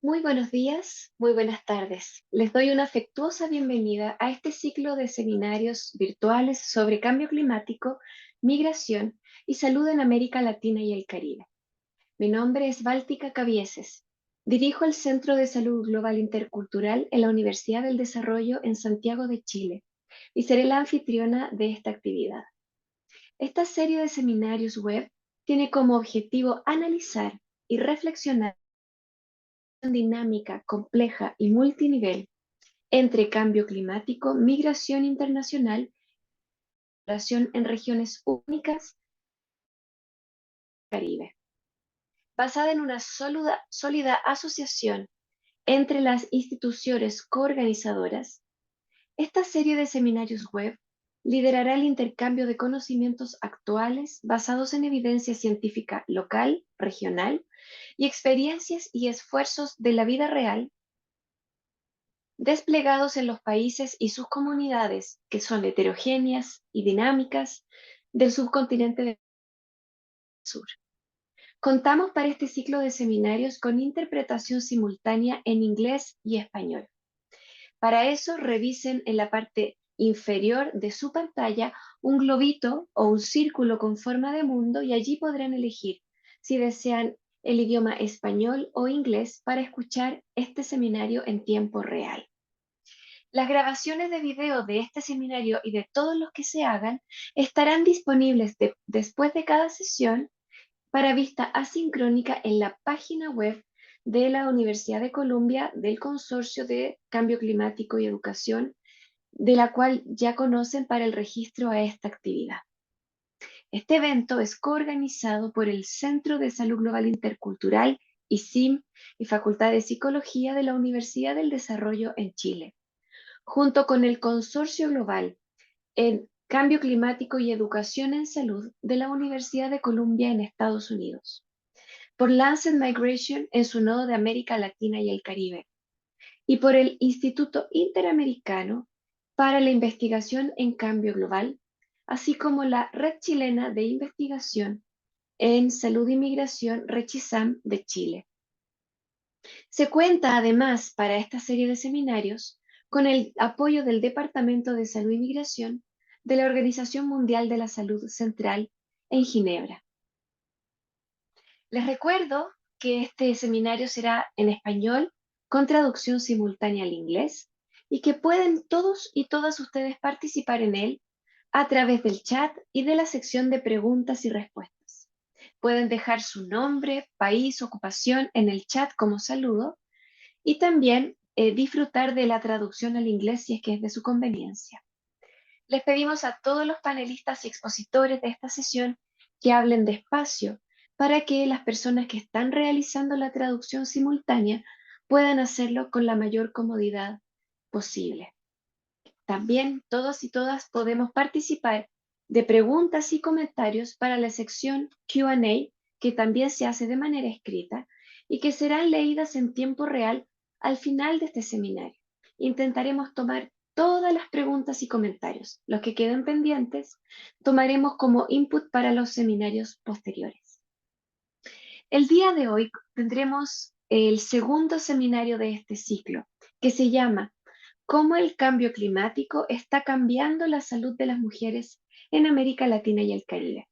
Muy buenos días, muy buenas tardes. Les doy una afectuosa bienvenida a este ciclo de seminarios virtuales sobre cambio climático, migración y salud en América Latina y el Caribe. Mi nombre es Báltica Cabieses. Dirijo el Centro de Salud Global Intercultural en la Universidad del Desarrollo en Santiago de Chile y seré la anfitriona de esta actividad. Esta serie de seminarios web tiene como objetivo analizar y reflexionar dinámica, compleja y multinivel entre cambio climático, migración internacional, migración en regiones únicas del Caribe, basada en una sólida asociación entre las instituciones coorganizadoras. Esta serie de seminarios web liderará el intercambio de conocimientos actuales basados en evidencia científica local, regional y experiencias y esfuerzos de la vida real desplegados en los países y sus comunidades, que son heterogéneas y dinámicas, del subcontinente del sur. Contamos para este ciclo de seminarios con interpretación simultánea en inglés y español. Para eso, revisen en la parte inferior de su pantalla un globito o un círculo con forma de mundo y allí podrán elegir si desean el idioma español o inglés para escuchar este seminario en tiempo real. Las grabaciones de video de este seminario y de todos los que se hagan estarán disponibles después de cada sesión para vista asincrónica en la página web de la Universidad de Columbia del Consorcio de Cambio Climático y Educación, de la cual ya conocen para el registro a esta actividad. Este evento es coorganizado por el Centro de Salud Global Intercultural, ICIM, y Facultad de Psicología de la Universidad del Desarrollo en Chile, junto con el Consorcio Global en Cambio Climático y Educación en Salud de la Universidad de Columbia en Estados Unidos, por Lancet Migration en su nodo de América Latina y el Caribe, y por el Instituto Interamericano para la Investigación en Cambio Global, así como la Red Chilena de Investigación en Salud y Migración, RECHISAM de Chile. Se cuenta además para esta serie de seminarios con el apoyo del Departamento de Salud y Migración de la Organización Mundial de la Salud Central en Ginebra. Les recuerdo que este seminario será en español con traducción simultánea al inglés y que pueden todos y todas ustedes participar en él a través del chat y de la sección de preguntas y respuestas. Pueden dejar su nombre, país, ocupación en el chat como saludo y también disfrutar de la traducción al inglés si es que es de su conveniencia. Les pedimos a todos los panelistas y expositores de esta sesión que hablen despacio para que las personas que están realizando la traducción simultánea puedan hacerlo con la mayor comodidad posible. También todos y todas podemos participar de preguntas y comentarios para la sección Q&A, que también se hace de manera escrita y que serán leídas en tiempo real al final de este seminario. Intentaremos tomar todas las preguntas y comentarios. Los que queden pendientes tomaremos como input para los seminarios posteriores. El día de hoy tendremos el segundo seminario de este ciclo, que se llama ¿Cómo el cambio climático está cambiando la salud de las mujeres en América Latina y el Caribe?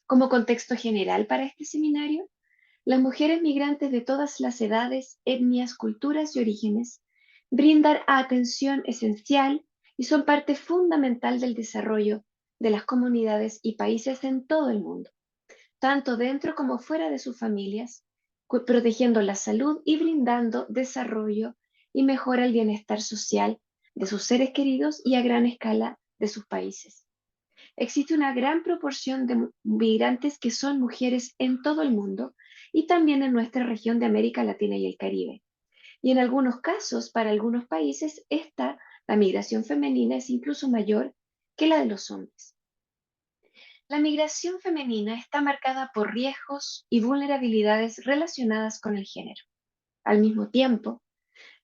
Como contexto general para este seminario, las mujeres migrantes de todas las edades, etnias, culturas y orígenes brindan atención esencial y son parte fundamental del desarrollo de las comunidades y países en todo el mundo, tanto dentro como fuera de sus familias, protegiendo la salud y brindando desarrollo y mejora el bienestar social de sus seres queridos y a gran escala de sus países. Existe una gran proporción de migrantes que son mujeres en todo el mundo y también en nuestra región de América Latina y el Caribe. Y en algunos casos, para algunos países, la migración femenina es incluso mayor que la de los hombres. La migración femenina está marcada por riesgos y vulnerabilidades relacionadas con el género. Al mismo tiempo,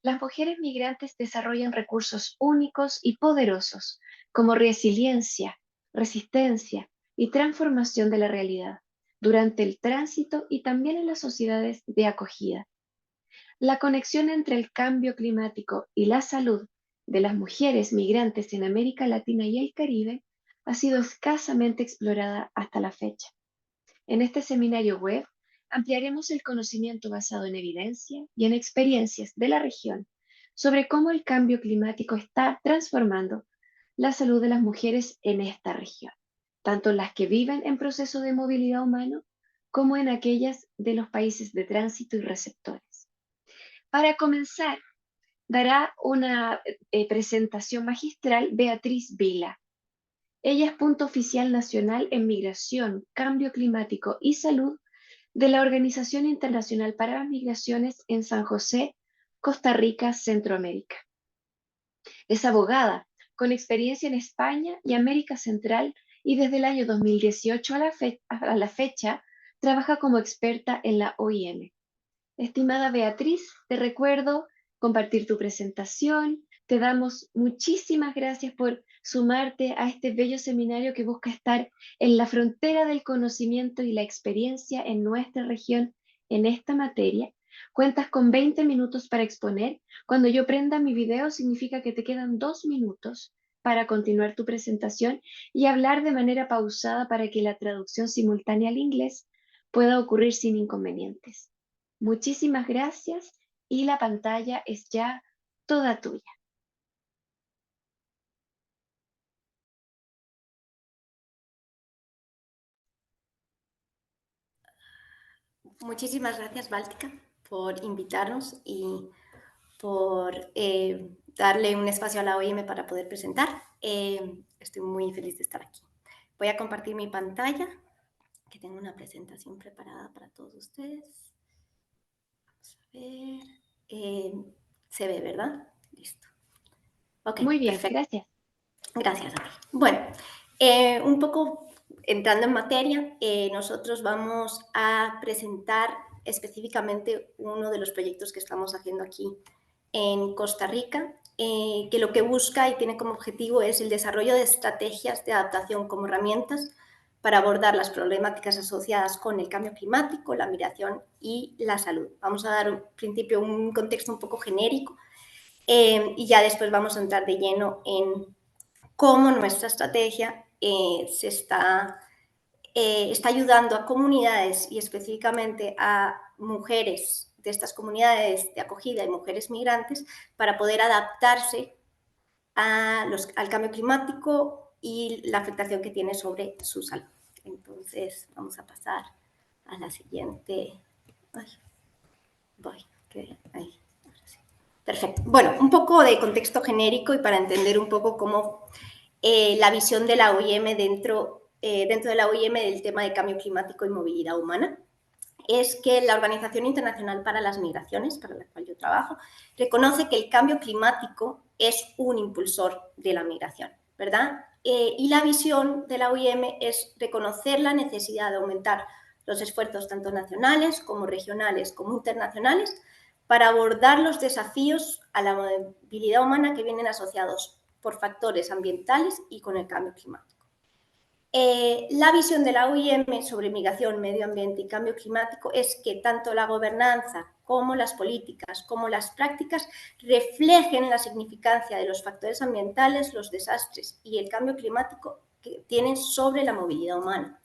las mujeres migrantes desarrollan recursos únicos y poderosos como resiliencia, resistencia y transformación de la realidad durante el tránsito y también en las sociedades de acogida. La conexión entre el cambio climático y la salud de las mujeres migrantes en América Latina y el Caribe ha sido escasamente explorada hasta la fecha. En este seminario web ampliaremos el conocimiento basado en evidencia y en experiencias de la región sobre cómo el cambio climático está transformando la salud de las mujeres en esta región, tanto las que viven en proceso de movilidad humano como en aquellas de los países de tránsito y receptores. Para comenzar, dará una presentación magistral Beatriz Vila. Ella es punto oficial nacional en migración, cambio climático y salud de la Organización Internacional para las Migraciones en San José, Costa Rica, Centroamérica. Es abogada, con experiencia en España y América Central, y desde el año 2018 a la fecha trabaja como experta en la OIM. Estimada Beatriz, te recuerdo compartir tu presentación. Te damos muchísimas gracias por sumarte a este bello seminario que busca estar en la frontera del conocimiento y la experiencia en nuestra región en esta materia. Cuentas con 20 minutos para exponer. Cuando yo prenda mi video significa que te quedan 2 minutos para continuar tu presentación y hablar de manera pausada para que la traducción simultánea al inglés pueda ocurrir sin inconvenientes. Muchísimas gracias y la pantalla es ya toda tuya. Muchísimas gracias, Báltica, por invitarnos y por darle un espacio a la OIM para poder presentar. Estoy muy feliz de estar aquí. Voy a compartir mi pantalla, que tengo una presentación preparada para todos ustedes. Vamos a ver. Se ve, ¿verdad? Listo. Ok, Muy bien, perfecto. gracias. Gracias a ti. Bueno, un poco entrando en materia, nosotros vamos a presentar específicamente uno de los proyectos que estamos haciendo aquí en Costa Rica, que lo que busca y tiene como objetivo es el desarrollo de estrategias de adaptación como herramientas para abordar las problemáticas asociadas con el cambio climático, la migración y la salud. Vamos a dar en principio un contexto un poco genérico y ya después vamos a entrar de lleno en cómo nuestra estrategia está ayudando a comunidades y específicamente a mujeres de estas comunidades de acogida y mujeres migrantes para poder adaptarse al cambio climático y la afectación que tiene sobre su salud. Entonces, vamos a pasar a la siguiente. Ay, voy, ahí. Perfecto. Bueno, un poco de contexto genérico y para entender un poco cómo la visión de la OIM dentro de la OIM del tema de cambio climático y movilidad humana es que la Organización Internacional para las Migraciones, para la cual yo trabajo, reconoce que el cambio climático es un impulsor de la migración, ¿verdad? Y la visión de la OIM es reconocer la necesidad de aumentar los esfuerzos tanto nacionales como regionales como internacionales para abordar los desafíos a la movilidad humana que vienen asociados por factores ambientales y con el cambio climático. La visión de la OIM sobre migración, medio ambiente y cambio climático es que tanto la gobernanza como las políticas, como las prácticas reflejen la significancia de los factores ambientales, los desastres y el cambio climático que tienen sobre la movilidad humana.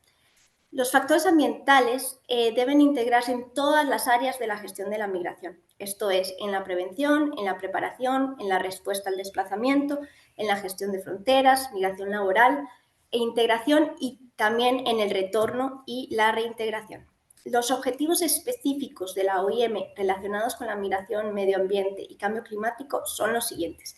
Los factores ambientales deben integrarse en todas las áreas de la gestión de la migración. Esto es, en la prevención, en la preparación, en la respuesta al desplazamiento, en la gestión de fronteras, migración laboral e integración y también en el retorno y la reintegración. Los objetivos específicos de la OIM relacionados con la migración, medio ambiente y cambio climático son los siguientes,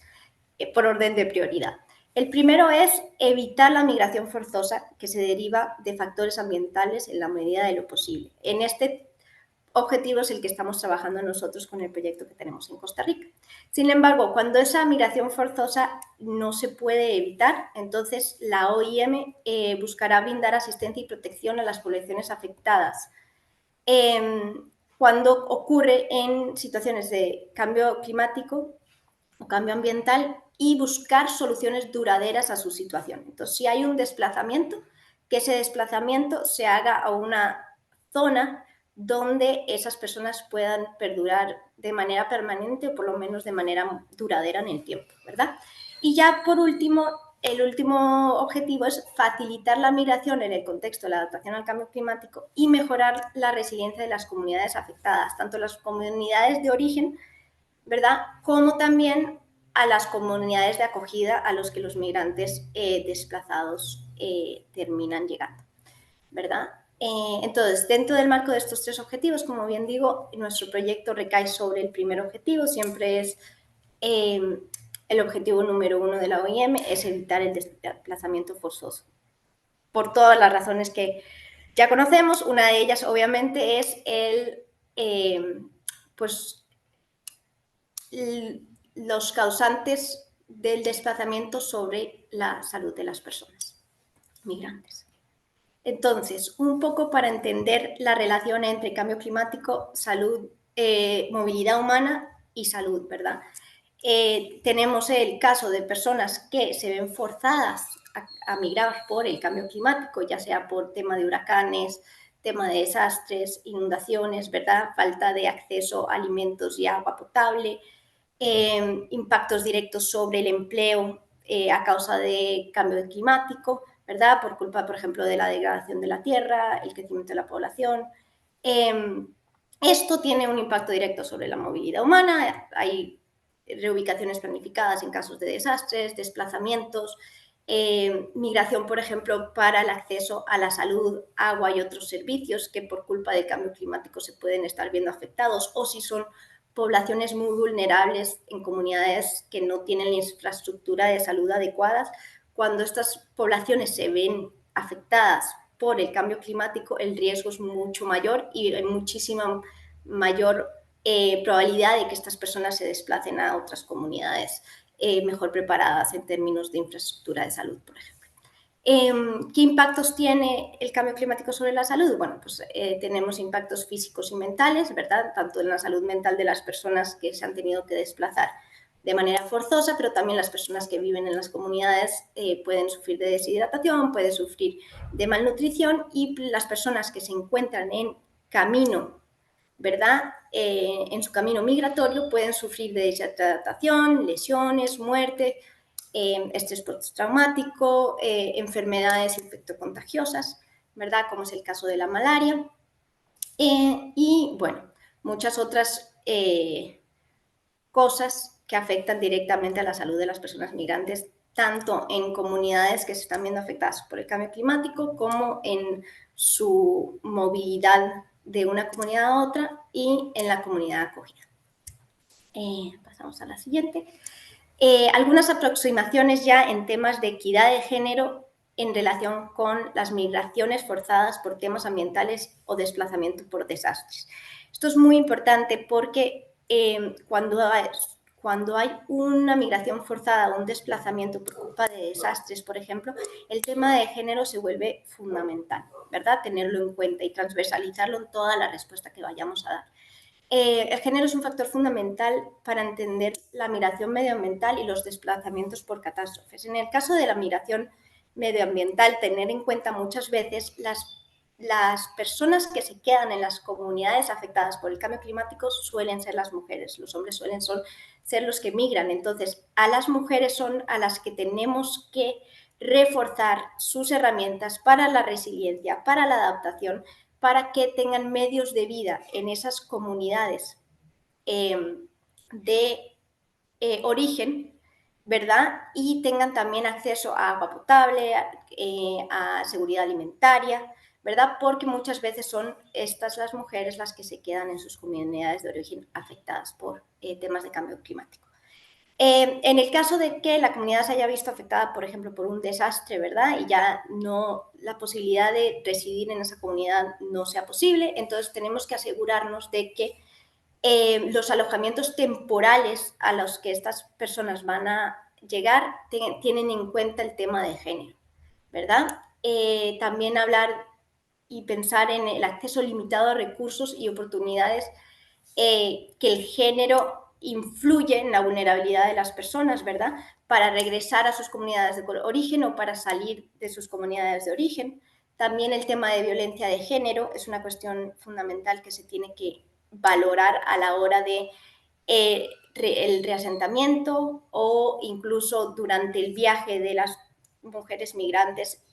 por orden de prioridad. El primero es evitar la migración forzosa que se deriva de factores ambientales en la medida de lo posible. En este objetivo es el que estamos trabajando nosotros con el proyecto que tenemos en Costa Rica. Sin embargo, cuando esa migración forzosa no se puede evitar, entonces la OIM buscará brindar asistencia y protección a las poblaciones afectadas. Cuando ocurre en situaciones de cambio climático o cambio ambiental y buscar soluciones duraderas a su situación. Entonces, si hay un desplazamiento, que ese desplazamiento se haga a una zona donde esas personas puedan perdurar de manera permanente o por lo menos de manera duradera en el tiempo, ¿verdad? Y ya por último, el último objetivo es facilitar la migración en el contexto de la adaptación al cambio climático y mejorar la resiliencia de las comunidades afectadas, tanto las comunidades de origen, ¿verdad?, como también a las comunidades de acogida a los que los migrantes desplazados terminan llegando, ¿verdad? Entonces, dentro del marco de estos 3 objetivos, como bien digo, nuestro proyecto recae sobre el primer objetivo, siempre es el objetivo número 1 de la OIM, es evitar el desplazamiento forzoso. Por todas las razones que ya conocemos, una de ellas obviamente es pues, los causantes del desplazamiento sobre la salud de las personas migrantes. Entonces, un poco para entender la relación entre cambio climático, salud, movilidad humana y salud, ¿verdad? Tenemos el caso de personas que se ven forzadas a migrar por el cambio climático, ya sea por tema de huracanes, tema de desastres, inundaciones, ¿verdad? Falta de acceso a alimentos y agua potable, impactos directos sobre el empleo a causa de cambio climático, ¿verdad? Por culpa, por ejemplo, de la degradación de la tierra, el crecimiento de la población. Esto tiene un impacto directo sobre la movilidad humana. Hay reubicaciones planificadas en casos de desastres, desplazamientos, migración, por ejemplo, para el acceso a la salud, agua y otros servicios que por culpa del cambio climático se pueden estar viendo afectados, o si son poblaciones muy vulnerables en comunidades que no tienen la infraestructura de salud adecuadas. Cuando estas poblaciones se ven afectadas por el cambio climático, el riesgo es mucho mayor y hay muchísima mayor probabilidad de que estas personas se desplacen a otras comunidades mejor preparadas en términos de infraestructura de salud, por ejemplo. ¿Qué impactos tiene el cambio climático sobre la salud? Bueno, pues tenemos impactos físicos y mentales, ¿verdad? Tanto en la salud mental de las personas que se han tenido que desplazar de manera forzosa, pero también las personas que viven en las comunidades pueden sufrir de deshidratación, pueden sufrir de malnutrición, y las personas que se encuentran en camino, ¿verdad? En su camino migratorio pueden sufrir de deshidratación, lesiones, muerte, estrés postraumático, enfermedades infectocontagiosas, ¿verdad? Como es el caso de la malaria. Y bueno, muchas otras cosas que afectan directamente a la salud de las personas migrantes, tanto en comunidades que se están viendo afectadas por el cambio climático como en su movilidad de una comunidad a otra y en la comunidad acogida. Pasamos a la siguiente. Algunas aproximaciones ya en temas de equidad de género en relación con las migraciones forzadas por temas ambientales o desplazamiento por desastres. Esto es muy importante porque cuando hay una migración forzada o un desplazamiento por culpa de desastres, por ejemplo, el tema de género se vuelve fundamental, ¿verdad? Tenerlo en cuenta y transversalizarlo en toda la respuesta que vayamos a dar. El género es un factor fundamental para entender la migración medioambiental y los desplazamientos por catástrofes. En el caso de la migración medioambiental, tener en cuenta muchas veces las personas que se quedan en las comunidades afectadas por el cambio climático suelen ser las mujeres, los hombres suelen ser los que migran. Entonces, a las mujeres son a las que tenemos que reforzar sus herramientas para la resiliencia, para la adaptación, para que tengan medios de vida en esas comunidades de origen, ¿verdad? Y tengan también acceso a agua potable, a seguridad alimentaria, ¿verdad? Porque muchas veces son estas las mujeres las que se quedan en sus comunidades de origen afectadas por temas de cambio climático. En el caso de que la comunidad se haya visto afectada, por ejemplo, por un desastre, ¿verdad? Y ya no, la posibilidad de residir en esa comunidad no sea posible, entonces tenemos que asegurarnos de que los alojamientos temporales a los que estas personas van a llegar tienen en cuenta el tema de género, ¿verdad? También hablar y pensar en el acceso limitado a recursos y oportunidades, que el género influye en la vulnerabilidad de las personas, ¿verdad? Para regresar a sus comunidades de origen o para salir de sus comunidades de origen. También el tema de violencia de género es una cuestión fundamental que se tiene que valorar a la hora de el reasentamiento o incluso durante el viaje de las mujeres migrantes.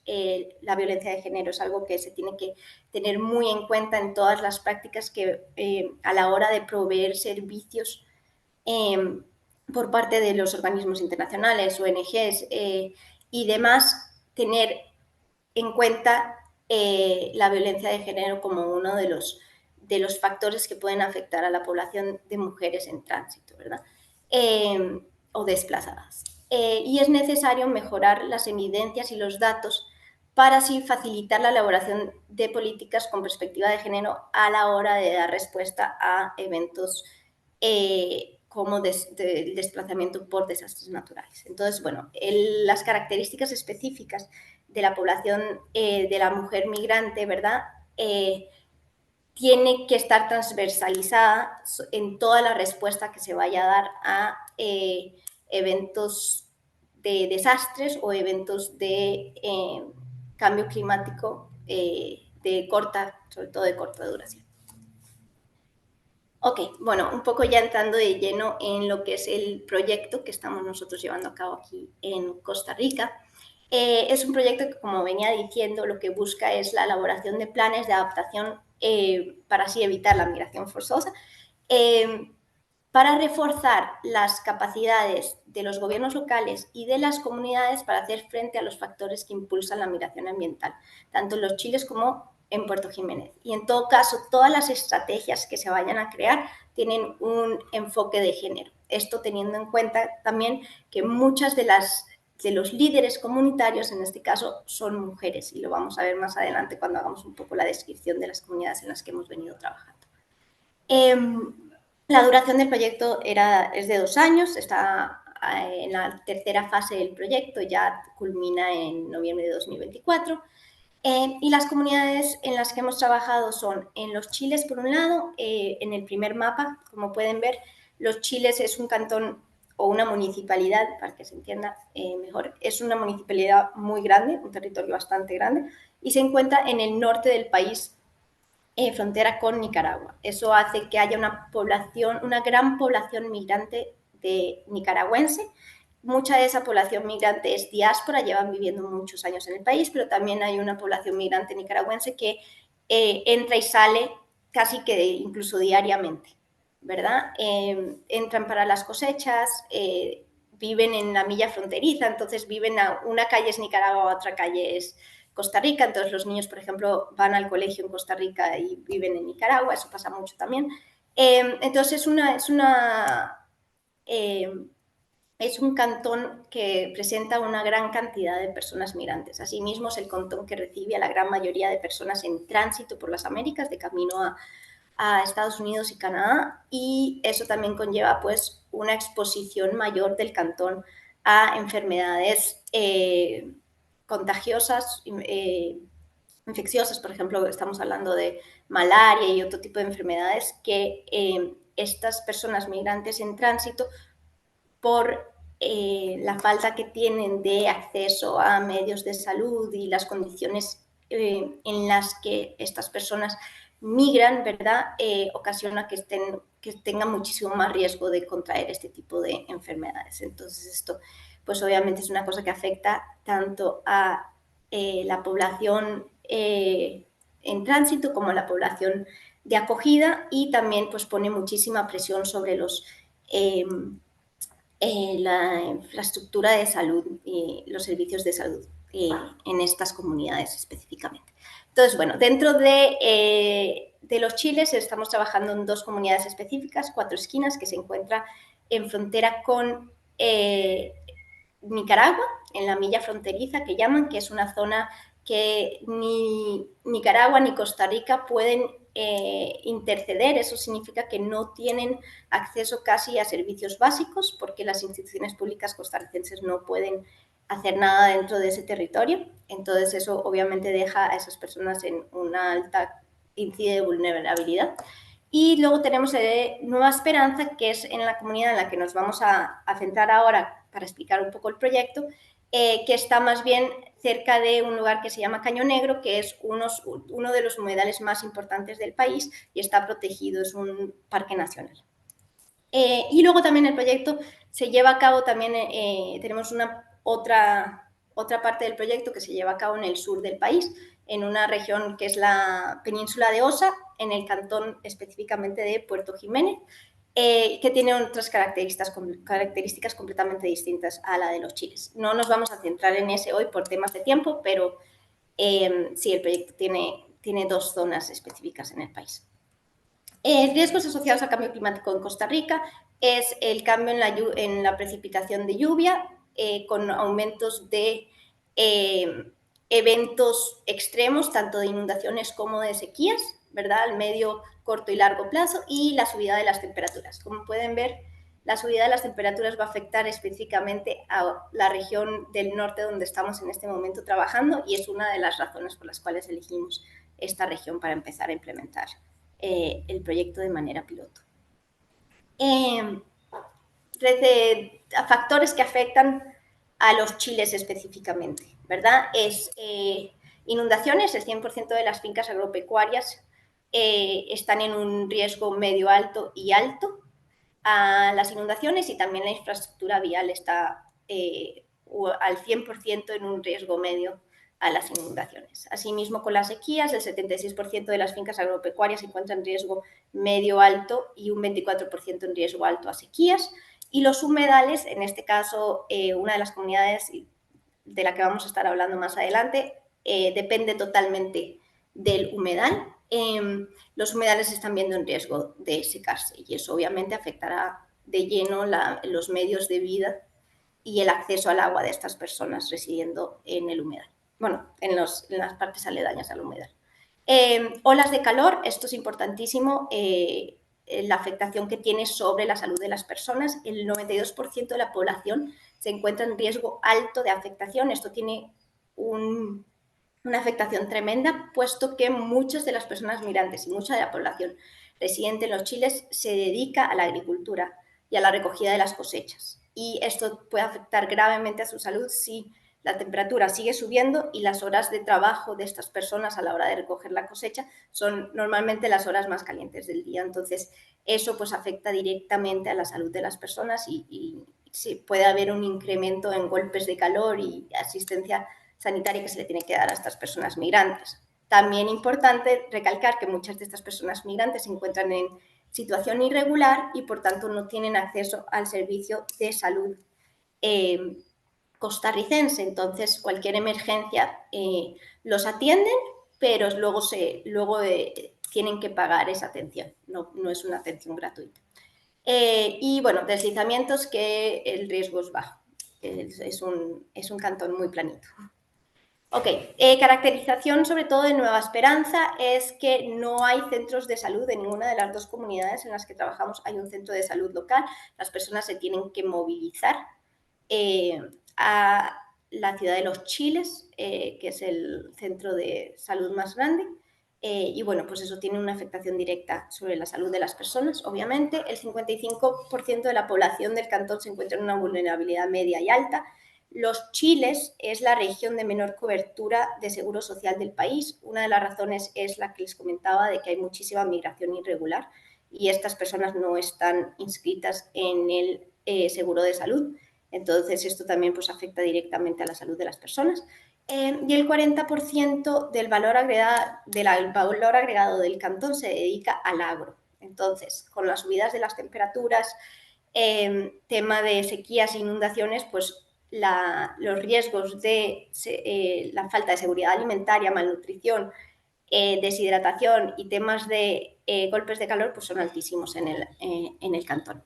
La violencia de género es algo que se tiene que tener muy en cuenta en todas las prácticas que a la hora de proveer servicios por parte de los organismos internacionales, ONGs y demás, tener en cuenta la violencia de género como uno de los factores que pueden afectar a la población de mujeres en tránsito, ¿verdad? O desplazadas. Y es necesario mejorar las evidencias y los datos para así facilitar la elaboración de políticas con perspectiva de género a la hora de dar respuesta a eventos como el desplazamiento por desastres naturales. Entonces, bueno, las características específicas de la población de la mujer migrante, ¿verdad? Tiene que estar transversalizada en toda la respuesta que se vaya a dar a eventos de desastres o eventos de cambio climático sobre todo de corta duración. Ok, bueno, un poco ya entrando de lleno en lo que es el proyecto que estamos nosotros llevando a cabo aquí en Costa Rica. Es un proyecto que, como venía diciendo, lo que busca es la elaboración de planes de adaptación para así evitar la migración forzosa, para reforzar las capacidades de los gobiernos locales y de las comunidades para hacer frente a los factores que impulsan la migración ambiental, tanto en los chiles como en Puerto Jiménez. Y en todo caso, todas las estrategias que se vayan a crear tienen un enfoque de género. Esto teniendo en cuenta también que muchas de los líderes comunitarios, en este caso, son mujeres, y lo vamos a ver más adelante cuando hagamos un poco la descripción de las comunidades en las que hemos venido trabajando. La duración del proyecto es de 2 años, está en la tercera fase del proyecto, ya culmina en noviembre de 2024. Y las comunidades en las que hemos trabajado son en Los Chiles, por un lado, en el primer mapa, como pueden ver, Los Chiles es un cantón o una municipalidad, para que se entienda mejor, es una municipalidad muy grande, un territorio bastante grande, y se encuentra en el norte del país, frontera con Nicaragua. Eso hace que haya una gran población migrante de nicaragüense. Mucha de esa población migrante es diáspora, llevan viviendo muchos años en el país, pero también hay una población migrante nicaragüense que entra y sale casi que incluso diariamente, ¿verdad? Entran para las cosechas, viven en la milla fronteriza, entonces viven a una calle es Nicaragua, otra calle es Costa Rica, entonces los niños, por ejemplo, van al colegio en Costa Rica y viven en Nicaragua, eso pasa mucho también. Entonces es un cantón que presenta una gran cantidad de personas migrantes. Asimismo, es el cantón que recibe a la gran mayoría de personas en tránsito por las Américas, de camino a Estados Unidos y Canadá, y eso también conlleva pues una exposición mayor del cantón a enfermedades contagiosas, infecciosas, por ejemplo, estamos hablando de malaria y otro tipo de enfermedades que estas personas migrantes en tránsito, por la falta que tienen de acceso a medios de salud y las condiciones en las que estas personas migran, ¿verdad? Ocasiona que tengan muchísimo más riesgo de contraer este tipo de enfermedades. Entonces esto, pues obviamente es una cosa que afecta tanto a la población en tránsito como a la población de acogida, y también pues pone muchísima presión sobre la infraestructura de salud y los servicios de salud en estas comunidades específicamente. Entonces, bueno, dentro de Los Chiles estamos trabajando en 2 comunidades específicas, Cuatro Esquinas, que se encuentra en frontera con Nicaragua, en la milla fronteriza que llaman, que es una zona que ni Nicaragua ni Costa Rica pueden interceder. Eso significa que no tienen acceso casi a servicios básicos, porque las instituciones públicas costarricenses no pueden hacer nada dentro de ese territorio. Entonces eso obviamente deja a esas personas en una alta índice de vulnerabilidad. Y luego tenemos Nueva Esperanza, que es en la comunidad en la que nos vamos a centrar ahora para explicar un poco el proyecto, que está más bien cerca de un lugar que se llama Caño Negro, que es uno de los humedales más importantes del país y está protegido, es un parque nacional. Y luego también el proyecto se lleva a cabo, también tenemos otra parte del proyecto que se lleva a cabo en el sur del país, en una región que es la península de Osa, en el cantón específicamente de Puerto Jiménez, que tiene otras características completamente distintas a la de los chiles. No nos vamos a centrar en ese hoy por temas de tiempo, pero sí, el proyecto tiene dos zonas específicas en el país. Riesgos asociados al cambio climático en Costa Rica es el cambio en la precipitación de lluvia, con aumentos de eventos extremos, tanto de inundaciones como de sequías, ¿verdad? Al medio, corto y largo plazo, y la subida de las temperaturas. Como pueden ver, la subida de las temperaturas va a afectar específicamente a la región del norte donde estamos en este momento trabajando, y es una de las razones por las cuales elegimos esta región para empezar a implementar el proyecto de manera piloto. Factores que afectan a los chiles específicamente, ¿verdad? Es inundaciones, el 100% de las fincas agropecuarias están en un riesgo medio alto y alto a las inundaciones, y también la infraestructura vial está al 100% en un riesgo medio a las inundaciones. Asimismo, con las sequías, el 76% de las fincas agropecuarias se encuentran en riesgo medio alto y un 24% en riesgo alto a sequías. Y los humedales, en este caso, una de las comunidades de la que vamos a estar hablando más adelante, depende totalmente del humedal. Los humedales se están viendo en riesgo de secarse, y eso obviamente afectará de lleno los medios de vida y el acceso al agua de estas personas residiendo en el humedal. Bueno, en las partes aledañas al humedal. Olas de calor, esto es importantísimo, la afectación que tiene sobre la salud de las personas. El 92% de la población se encuentra en riesgo alto de afectación. Esto tiene una afectación tremenda, puesto que muchas de las personas migrantes y mucha de la población residente en los chiles se dedica a la agricultura y a la recogida de las cosechas. Y esto puede afectar gravemente a su salud si la temperatura sigue subiendo y las horas de trabajo de estas personas a la hora de recoger la cosecha son normalmente las horas más calientes del día. Entonces, eso pues afecta directamente a la salud de las personas, y sí, puede haber un incremento en golpes de calor y asistencia sanitaria que se le tiene que dar a estas personas migrantes. También importante recalcar que muchas de estas personas migrantes se encuentran en situación irregular y por tanto no tienen acceso al servicio de salud costarricense. Entonces, cualquier emergencia los atienden, pero luego tienen que pagar esa atención, no es una atención gratuita. Y bueno, deslizamientos, que el riesgo es bajo, es un cantón muy planito. Ok, caracterización sobre todo de Nueva Esperanza es que no hay centros de salud en ninguna de las dos comunidades en las que trabajamos. Hay un centro de salud local, las personas se tienen que movilizar a la ciudad de Los Chiles, que es el centro de salud más grande, y bueno, pues eso tiene una afectación directa sobre la salud de las personas, obviamente. El 55% de la población del cantón se encuentra en una vulnerabilidad media y alta. Los Chiles es la región de menor cobertura de seguro social del país. Una de las razones es la que les comentaba, de que hay muchísima migración irregular y estas personas no están inscritas en el seguro de salud. Entonces, esto también pues, afecta directamente a la salud de las personas. Y el 40% del valor agregado del cantón se dedica al agro. Entonces, con las subidas de las temperaturas, tema de sequías e inundaciones, pues los riesgos de la falta de seguridad alimentaria, malnutrición, deshidratación y temas de golpes de calor pues son altísimos en el cantón.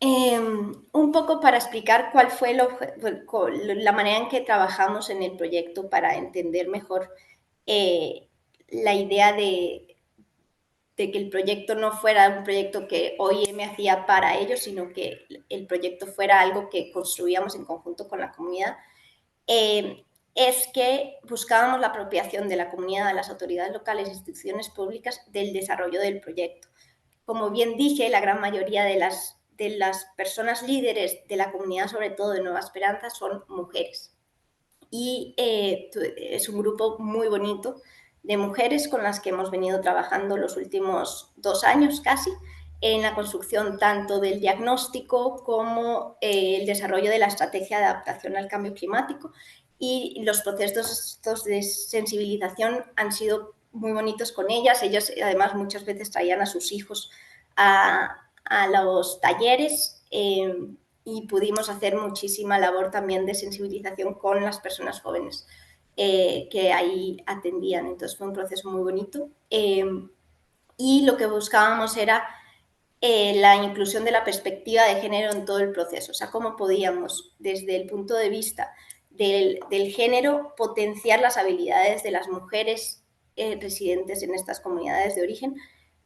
Un poco para explicar cuál fue la manera en que trabajamos en el proyecto para entender mejor la idea de que el proyecto no fuera un proyecto que OIM hacía para ellos, sino que el proyecto fuera algo que construíamos en conjunto con la comunidad, es que buscábamos la apropiación de la comunidad, de las autoridades locales e instituciones públicas del desarrollo del proyecto. Como bien dije, la gran mayoría de de las personas líderes de la comunidad, sobre todo de Nueva Esperanza, son mujeres. Y es un grupo muy bonito de mujeres con las que hemos venido trabajando los últimos 2 años casi, en la construcción tanto del diagnóstico como el desarrollo de la estrategia de adaptación al cambio climático, y los procesos de sensibilización han sido muy bonitos con ellas. Ellas además muchas veces traían a sus hijos a los talleres, y pudimos hacer muchísima labor también de sensibilización con las personas jóvenes que ahí atendían. Entonces fue un proceso muy bonito, y lo que buscábamos era la inclusión de la perspectiva de género en todo el proceso, o sea, cómo podíamos, desde el punto de vista del género, potenciar las habilidades de las mujeres residentes en estas comunidades de origen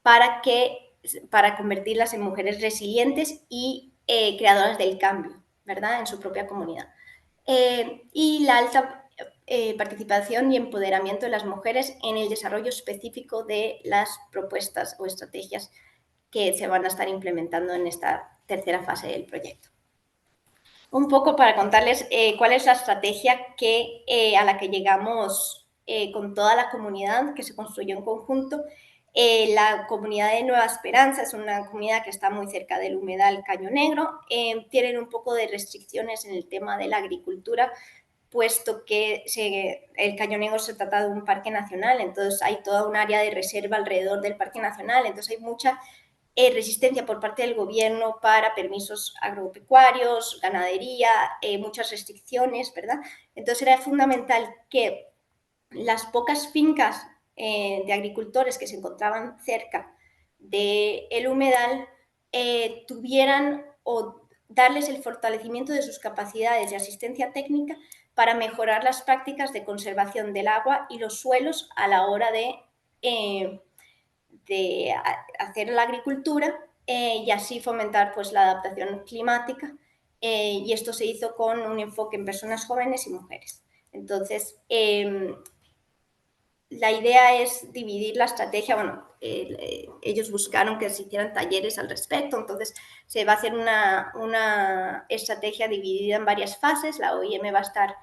para convertirlas en mujeres resilientes y creadoras del cambio, ¿verdad?, en su propia comunidad. Y la alta participación y empoderamiento de las mujeres en el desarrollo específico de las propuestas o estrategias que se van a estar implementando en esta tercera fase del proyecto. Un poco para contarles cuál es la estrategia a la que llegamos con toda la comunidad, que se construyó en conjunto. La comunidad de Nueva Esperanza es una comunidad que está muy cerca del humedal Caño Negro. Tienen un poco de restricciones en el tema de la agricultura, puesto que el Caño Negro se trata de un parque nacional, entonces hay toda un área de reserva alrededor del parque nacional, entonces hay mucha resistencia por parte del gobierno para permisos agropecuarios, ganadería, muchas restricciones, ¿verdad? Entonces era fundamental que las pocas fincas de agricultores que se encontraban cerca del humedal tuvieran o darles el fortalecimiento de sus capacidades de asistencia técnica para mejorar las prácticas de conservación del agua y los suelos a la hora de hacer la agricultura y así fomentar pues, la adaptación climática. Y esto se hizo con un enfoque en personas jóvenes y mujeres. Entonces, la idea es dividir la estrategia. Bueno, ellos buscaron que se hicieran talleres al respecto, entonces se va a hacer una estrategia dividida en varias fases. La OIM va a estar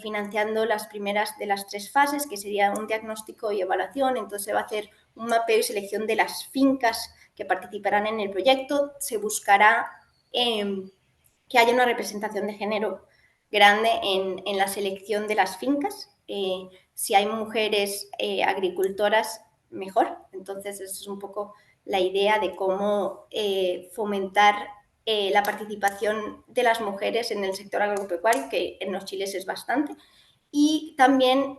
financiando las primeras de las 3 fases, que sería un diagnóstico y evaluación. Entonces se va a hacer un mapeo y selección de las fincas que participarán en el proyecto. Se buscará que haya una representación de género grande en la selección de las fincas. Si hay mujeres agricultoras, mejor. Entonces, esa es un poco la idea de cómo fomentar la participación de las mujeres en el sector agropecuario, que en los chiles es bastante, y también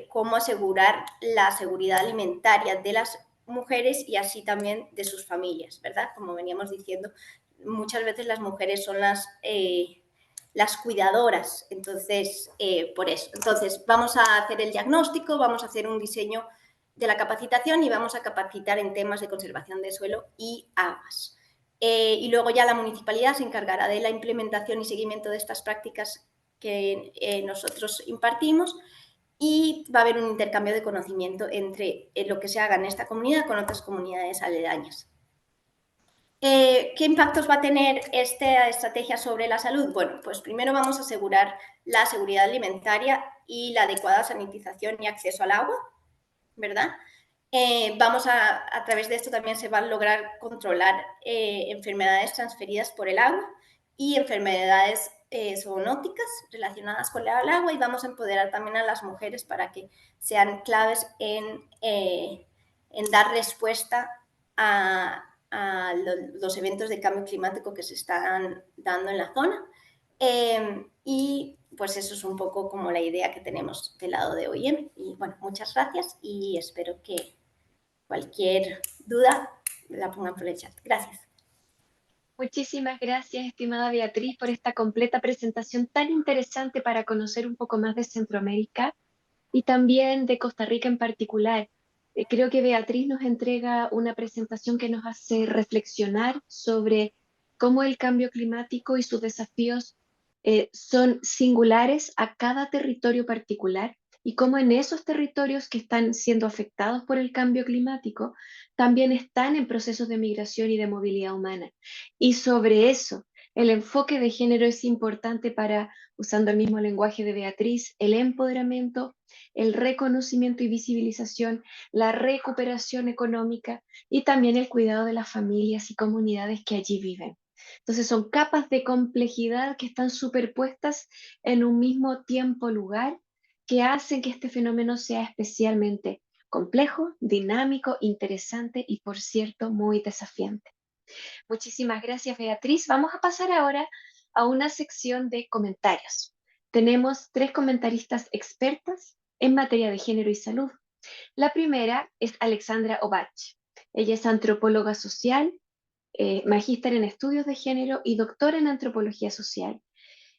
cómo asegurar la seguridad alimentaria de las mujeres y así también de sus familias, ¿verdad? Como veníamos diciendo, muchas veces las mujeres son las cuidadoras, entonces, por eso. Entonces, vamos a hacer el diagnóstico, vamos a hacer un diseño de la capacitación y vamos a capacitar en temas de conservación de suelo y aguas. Y luego ya la municipalidad se encargará de la implementación y seguimiento de estas prácticas que nosotros impartimos, y va a haber un intercambio de conocimiento entre lo que se haga en esta comunidad con otras comunidades aledañas. ¿Qué impactos va a tener esta estrategia sobre la salud? Bueno, pues primero vamos a asegurar la seguridad alimentaria y la adecuada sanitización y acceso al agua, ¿verdad? A través de esto también se van a lograr controlar enfermedades transferidas por el agua y enfermedades zoonóticas relacionadas con el agua, y vamos a empoderar también a las mujeres para que sean claves en dar respuesta a los eventos de cambio climático que se están dando en la zona. Y pues eso es un poco como la idea que tenemos del lado de OIM. Y bueno, muchas gracias y espero que cualquier duda la pongan por el chat. Gracias. Muchísimas gracias, estimada Beatriz, por esta completa presentación tan interesante para conocer un poco más de Centroamérica y también de Costa Rica en particular. Creo que Beatriz nos entrega una presentación que nos hace reflexionar sobre cómo el cambio climático y sus desafíos son singulares a cada territorio particular y cómo en esos territorios que están siendo afectados por el cambio climático también están en procesos de migración y de movilidad humana. Y sobre eso, el enfoque de género es importante para, usando el mismo lenguaje de Beatriz, el empoderamiento, el reconocimiento y visibilización, la recuperación económica y también el cuidado de las familias y comunidades que allí viven. Entonces son capas de complejidad que están superpuestas en un mismo tiempo-lugar que hacen que este fenómeno sea especialmente complejo, dinámico, interesante y, por cierto, muy desafiante. Muchísimas gracias, Beatriz. Vamos a pasar ahora a una sección de comentarios. Tenemos tres comentaristas expertas en materia de género y salud. La primera es Alexandra Obach. Ella es antropóloga social, magíster en estudios de género y doctora en antropología social,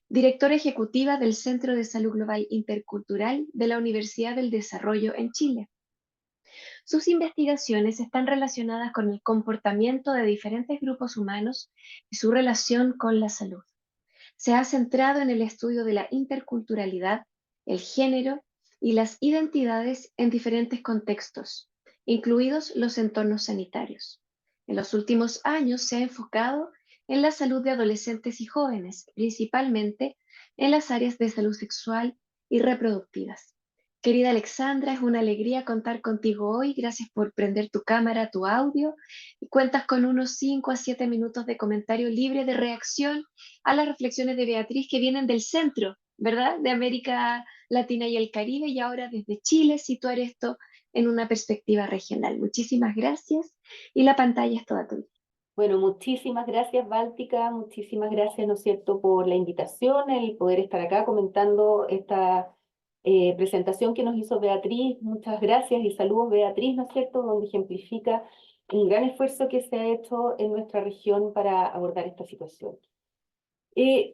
directora ejecutiva del Centro de Salud Global Intercultural de la Universidad del Desarrollo en Chile. Sus investigaciones están relacionadas con el comportamiento de diferentes grupos humanos y su relación con la salud. Se ha centrado en el estudio de la interculturalidad, el género y las identidades en diferentes contextos, incluidos los entornos sanitarios. En los últimos años se ha enfocado en la salud de adolescentes y jóvenes, principalmente en las áreas de salud sexual y reproductivas. Querida Alexandra, es una alegría contar contigo hoy. Gracias por prender tu cámara, tu audio, y cuentas con unos 5 a 7 minutos de comentario libre de reacción a las reflexiones de Beatriz que vienen del centro, ¿verdad? De América Latina y el Caribe, y ahora desde Chile situar esto en una perspectiva regional. Muchísimas gracias y la pantalla es toda tuya. Bueno, muchísimas gracias, Báltica, muchísimas gracias, ¿no es cierto?, por la invitación, el poder estar acá comentando esta presentación que nos hizo Beatriz. Muchas gracias y saludos, Beatriz, ¿no es cierto?, donde ejemplifica un gran esfuerzo que se ha hecho en nuestra región para abordar esta situación.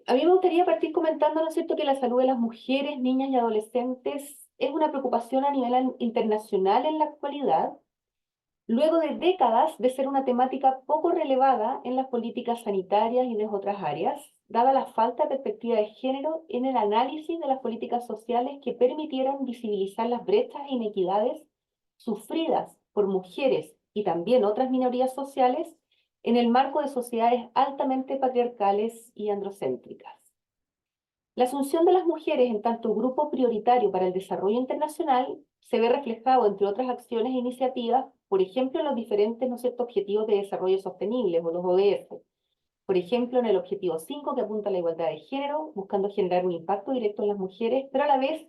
A mí me gustaría partir comentando, ¿no es cierto?, que la salud de las mujeres, niñas y adolescentes es una preocupación a nivel internacional en la actualidad, luego de décadas de ser una temática poco relevada en las políticas sanitarias y de otras áreas, dada la falta de perspectiva de género en el análisis de las políticas sociales que permitieran visibilizar las brechas e inequidades sufridas por mujeres y también otras minorías sociales en el marco de sociedades altamente patriarcales y androcéntricas. La asunción de las mujeres en tanto grupo prioritario para el desarrollo internacional se ve reflejado, entre otras acciones e iniciativas, por ejemplo, en los diferentes, ¿no es cierto?, objetivos de desarrollo sostenible, o los ODS. Por ejemplo, en el objetivo 5, que apunta a la igualdad de género, buscando generar un impacto directo en las mujeres, pero a la vez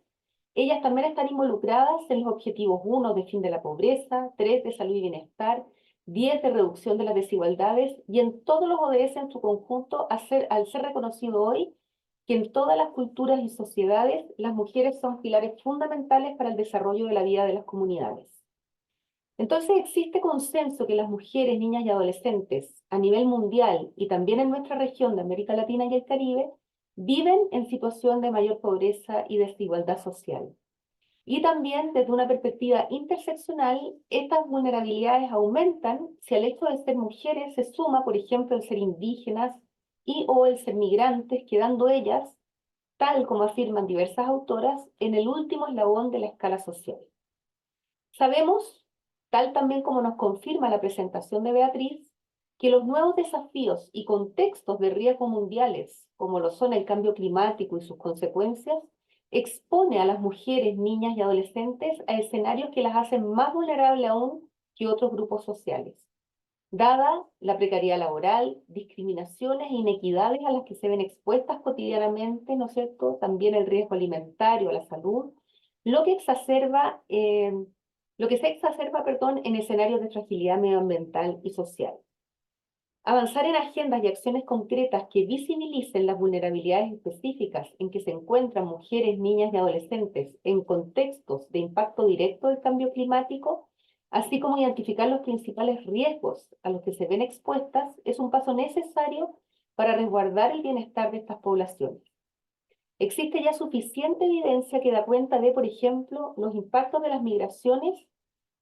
ellas también están involucradas en los objetivos 1 de fin de la pobreza, 3 de salud y bienestar, 10 de reducción de las desigualdades, y en todos los ODS en su conjunto, al ser reconocido hoy que en todas las culturas y sociedades las mujeres son pilares fundamentales para el desarrollo de la vida de las comunidades. Entonces existe consenso que las mujeres, niñas y adolescentes a nivel mundial y también en nuestra región de América Latina y el Caribe viven en situación de mayor pobreza y desigualdad social. Y también desde una perspectiva interseccional, estas vulnerabilidades aumentan si al hecho de ser mujeres se suma, por ejemplo, el ser indígenas y o el ser migrantes, quedando ellas, tal como afirman diversas autoras, en el último eslabón de la escala social. Sabemos, tal también como nos confirma la presentación de Beatriz, que los nuevos desafíos y contextos de riesgo mundiales, como lo son el cambio climático y sus consecuencias, expone a las mujeres, niñas y adolescentes a escenarios que las hacen más vulnerables aún que otros grupos sociales, dada la precariedad laboral, discriminaciones e inequidades a las que se ven expuestas cotidianamente, ¿no es cierto?, también el riesgo alimentario, a la salud, lo que se exacerba, en escenarios de fragilidad medioambiental y social. Avanzar en agendas y acciones concretas que visibilicen las vulnerabilidades específicas en que se encuentran mujeres, niñas y adolescentes en contextos de impacto directo del cambio climático, así como identificar los principales riesgos a los que se ven expuestas, es un paso necesario para resguardar el bienestar de estas poblaciones. Existe ya suficiente evidencia que da cuenta de, por ejemplo, los impactos de las migraciones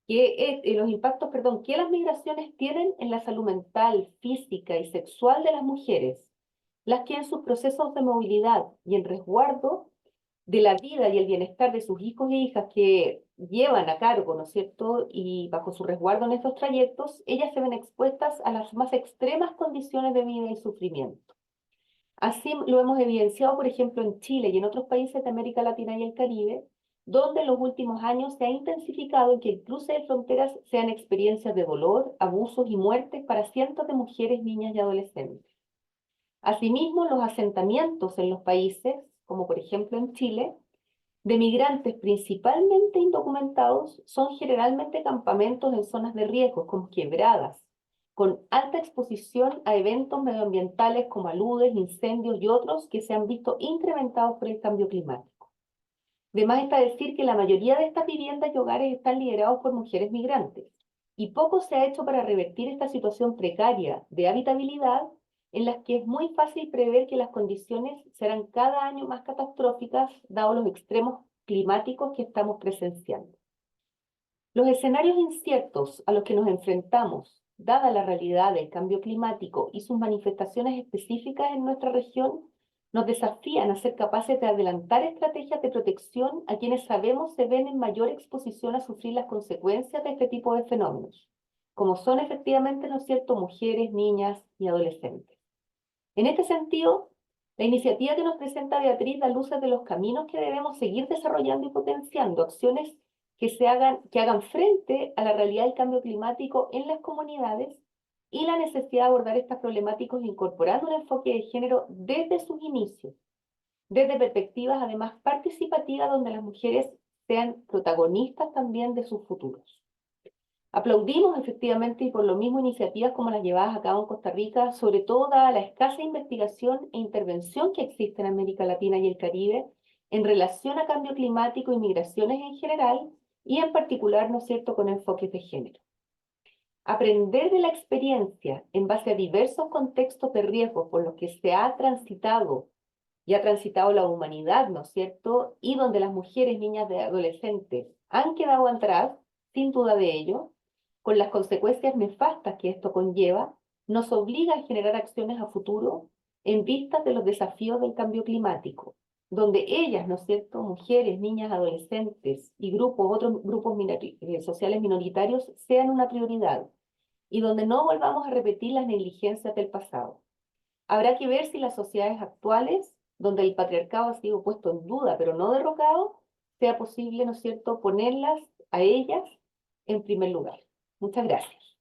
que las migraciones tienen en la salud mental, física y sexual de las mujeres, las que en sus procesos de movilidad y en resguardo de la vida y el bienestar de sus hijos e hijas que llevan a cargo, ¿no es cierto?, y bajo su resguardo en estos trayectos, ellas se ven expuestas a las más extremas condiciones de vida y sufrimiento. Así lo hemos evidenciado, por ejemplo, en Chile y en otros países de América Latina y el Caribe, donde en los últimos años se ha intensificado que el cruce de fronteras sean experiencias de dolor, abusos y muertes para cientos de mujeres, niñas y adolescentes. Asimismo, los asentamientos en los países, como por ejemplo en Chile, de migrantes principalmente indocumentados, son generalmente campamentos en zonas de riesgo, como quebradas, con alta exposición a eventos medioambientales como aludes, incendios y otros que se han visto incrementados por el cambio climático. De más está decir que la mayoría de estas viviendas y hogares están liderados por mujeres migrantes, y poco se ha hecho para revertir esta situación precaria de habitabilidad en las que es muy fácil prever que las condiciones serán cada año más catastróficas, dados los extremos climáticos que estamos presenciando. Los escenarios inciertos a los que nos enfrentamos, dada la realidad del cambio climático y sus manifestaciones específicas en nuestra región, nos desafían a ser capaces de adelantar estrategias de protección a quienes sabemos se ven en mayor exposición a sufrir las consecuencias de este tipo de fenómenos, como son efectivamente, ¿no es cierto?, mujeres, niñas y adolescentes. En este sentido, la iniciativa que nos presenta Beatriz da luces de los caminos que debemos seguir desarrollando y potenciando, acciones que hagan frente a la realidad del cambio climático en las comunidades y la necesidad de abordar estas problemáticas incorporando un enfoque de género desde sus inicios, desde perspectivas además participativas donde las mujeres sean protagonistas también de sus futuros. Aplaudimos efectivamente y por lo mismo iniciativas como las llevadas a cabo en Costa Rica, sobre todo dada la escasa investigación e intervención que existe en América Latina y el Caribe en relación a cambio climático y migraciones en general y en particular, ¿no es cierto?, con enfoques de género. Aprender de la experiencia en base a diversos contextos de riesgo por los que se ha transitado y ha transitado la humanidad, ¿no es cierto?, y donde las mujeres, niñas y adolescentes han quedado atrás, sin duda de ello, con las consecuencias nefastas que esto conlleva, nos obliga a generar acciones a futuro en vistas de los desafíos del cambio climático, donde ellas, ¿no es cierto?, mujeres, niñas, adolescentes y otros grupos sociales minoritarios sean una prioridad y donde no volvamos a repetir las negligencias del pasado. Habrá que ver si las sociedades actuales, donde el patriarcado ha sido puesto en duda, pero no derrocado, sea posible, ¿no es cierto?, ponerlas a ellas en primer lugar. Muchas gracias.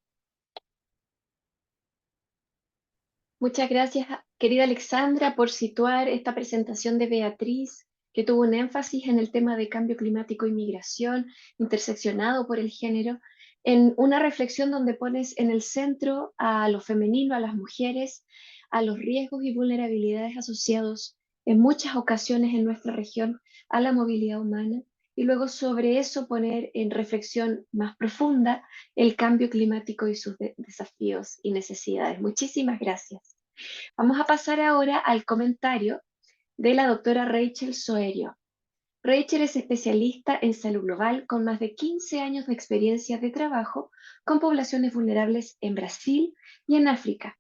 Muchas gracias, querida Alexandra, por situar esta presentación de Beatriz, que tuvo un énfasis en el tema de cambio climático y migración, interseccionado por el género, en una reflexión donde pones en el centro a lo femenino, a las mujeres, a los riesgos y vulnerabilidades asociados en muchas ocasiones en nuestra región a la movilidad humana, y luego sobre eso poner en reflexión más profunda el cambio climático y sus desafíos y necesidades. Muchísimas gracias. Vamos a pasar ahora al comentario de la doctora Rachel Soerio. Rachel es especialista en salud global con más de 15 años de experiencia de trabajo con poblaciones vulnerables en Brasil y en África.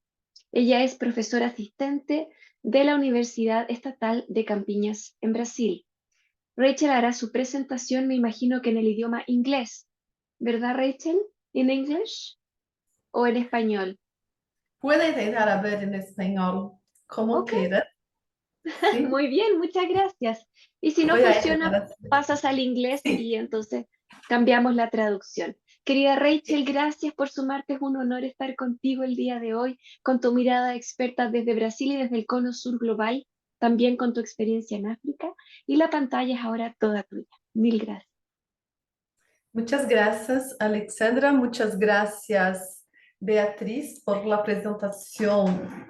Ella es profesora asistente de la Universidad Estatal de Campiñas en Brasil. Rachel hará su presentación, me imagino que en el idioma inglés. ¿Verdad, Rachel? ¿En inglés o en español? Puede intentar hablar en español, como Ok. quiera. ¿Sí? Muy bien, muchas gracias. Y si no Voy a funciona, intentar hacer. pasas al inglés Sí. y entonces cambiamos la traducción. Querida Rachel, gracias por sumarte. Es un honor estar contigo el día de hoy, con tu mirada experta desde Brasil y desde el Cono Sur Global, también con tu experiencia en África. Y la pantalla es ahora toda tuya. Mil gracias. Muchas gracias, Alexandra. Muchas gracias, Beatriz, por la presentación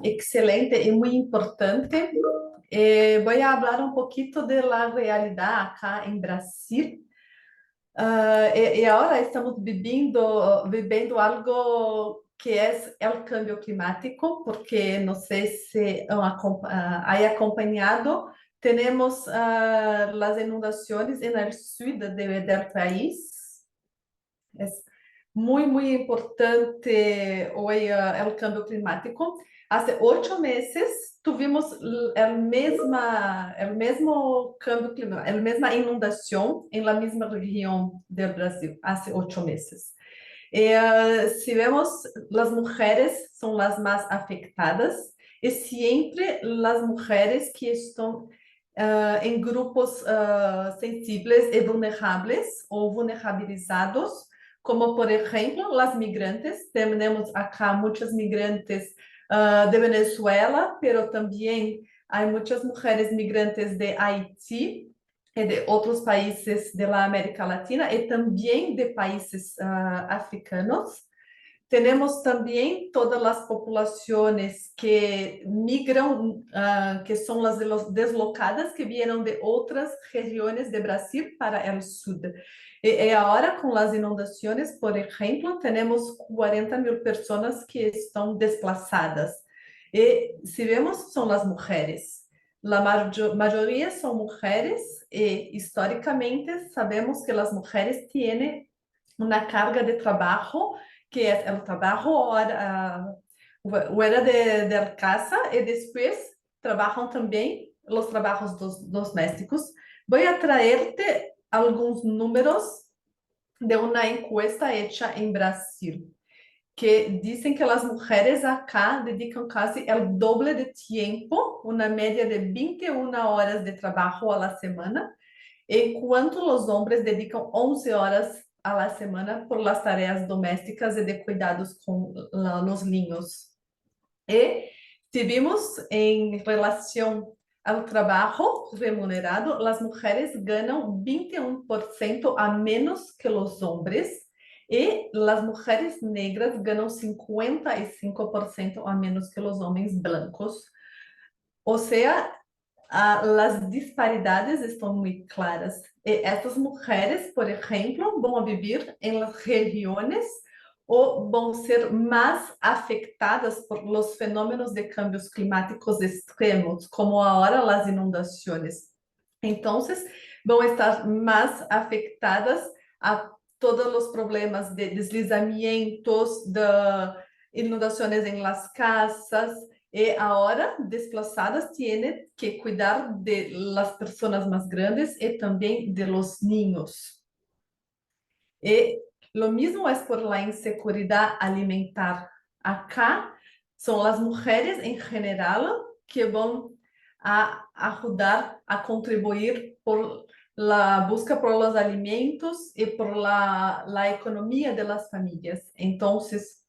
excelente y muy importante. Voy a hablar un poquito de la realidad acá en Brasil. E agora estamos vivendo algo que é o câmbio climático, porque não sei se hay acompanhado, temos as inundações no sul del país. muy importante hoy el cambio climático. Hace 8 meses tuvimos el mismo cambio climático, la misma inundación en la misma región del Brasil, hace 8 meses. Si vemos, las mujeres son las más afectadas y siempre las mujeres que están en grupos sensibles y vulnerables o vulnerabilizados, como por ejemplo las migrantes. Tenemos acá muchas migrantes de Venezuela, pero también hay muchas mujeres migrantes de Haití y de otros países de la América Latina y también de países africanos. Tenemos también todas las poblaciones que migran, que son las de los deslocadas, que vienen de otras regiones de Brasil para el sur. Y ahora con las inundaciones, por ejemplo, tenemos 40.000 personas que están desplazadas. Y si vemos, son las mujeres. La mayoría son mujeres y históricamente sabemos que las mujeres tienen una carga de trabajo que es el trabajo fuera de casa y después trabajan también los trabajos domésticos. Voy a traerte algunos números de una encuesta hecha en Brasil, que dicen que las mujeres acá dedican casi el doble de tiempo, una media de 21 horas de trabajo a la semana, enquanto los hombres dedican 11 horas a la semana por las tareas domésticas y de cuidados con los niños. Y si vimos en relación al trabajo remunerado, las mujeres ganan 21% a menos que los hombres y las mujeres negras ganan 55% a menos que los hombres blancos. O sea, las disparidades están muy claras. Estas mujeres, por ejemplo, van a vivir en las regiones o van a ser más afectadas por los fenómenos de cambios climáticos extremos, como ahora las inundaciones. Entonces, van a estar más afectadas a todos los problemas de deslizamientos, de inundaciones en las casas. Y ahora, desplazadas, tienen que cuidar de las personas más grandes y también de los niños. Y lo mismo es por la inseguridad alimentar. Acá son las mujeres en general que van a ayudar a contribuir por la busca por los alimentos y por la economía de las familias. Entonces,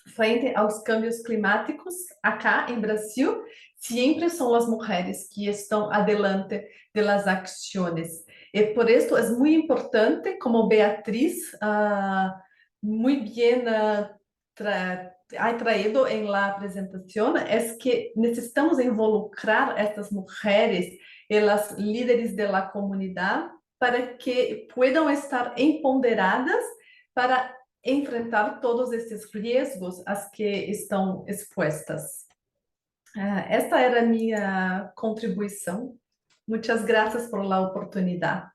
frente aos cambios climáticos, acá em Brasil, sempre são as mulheres que estão adelante de las acciones. E por isso é muito importante, como Beatriz muito bem ha traído em la apresentação, é que necessitamos involucrar estas mulheres e as líderes de la comunidade para que puedan estar empoderadas para enfrentar todos esses riesgos a que estão expostas. Esta era a minha contribuição. Muitas graças por la oportunidade.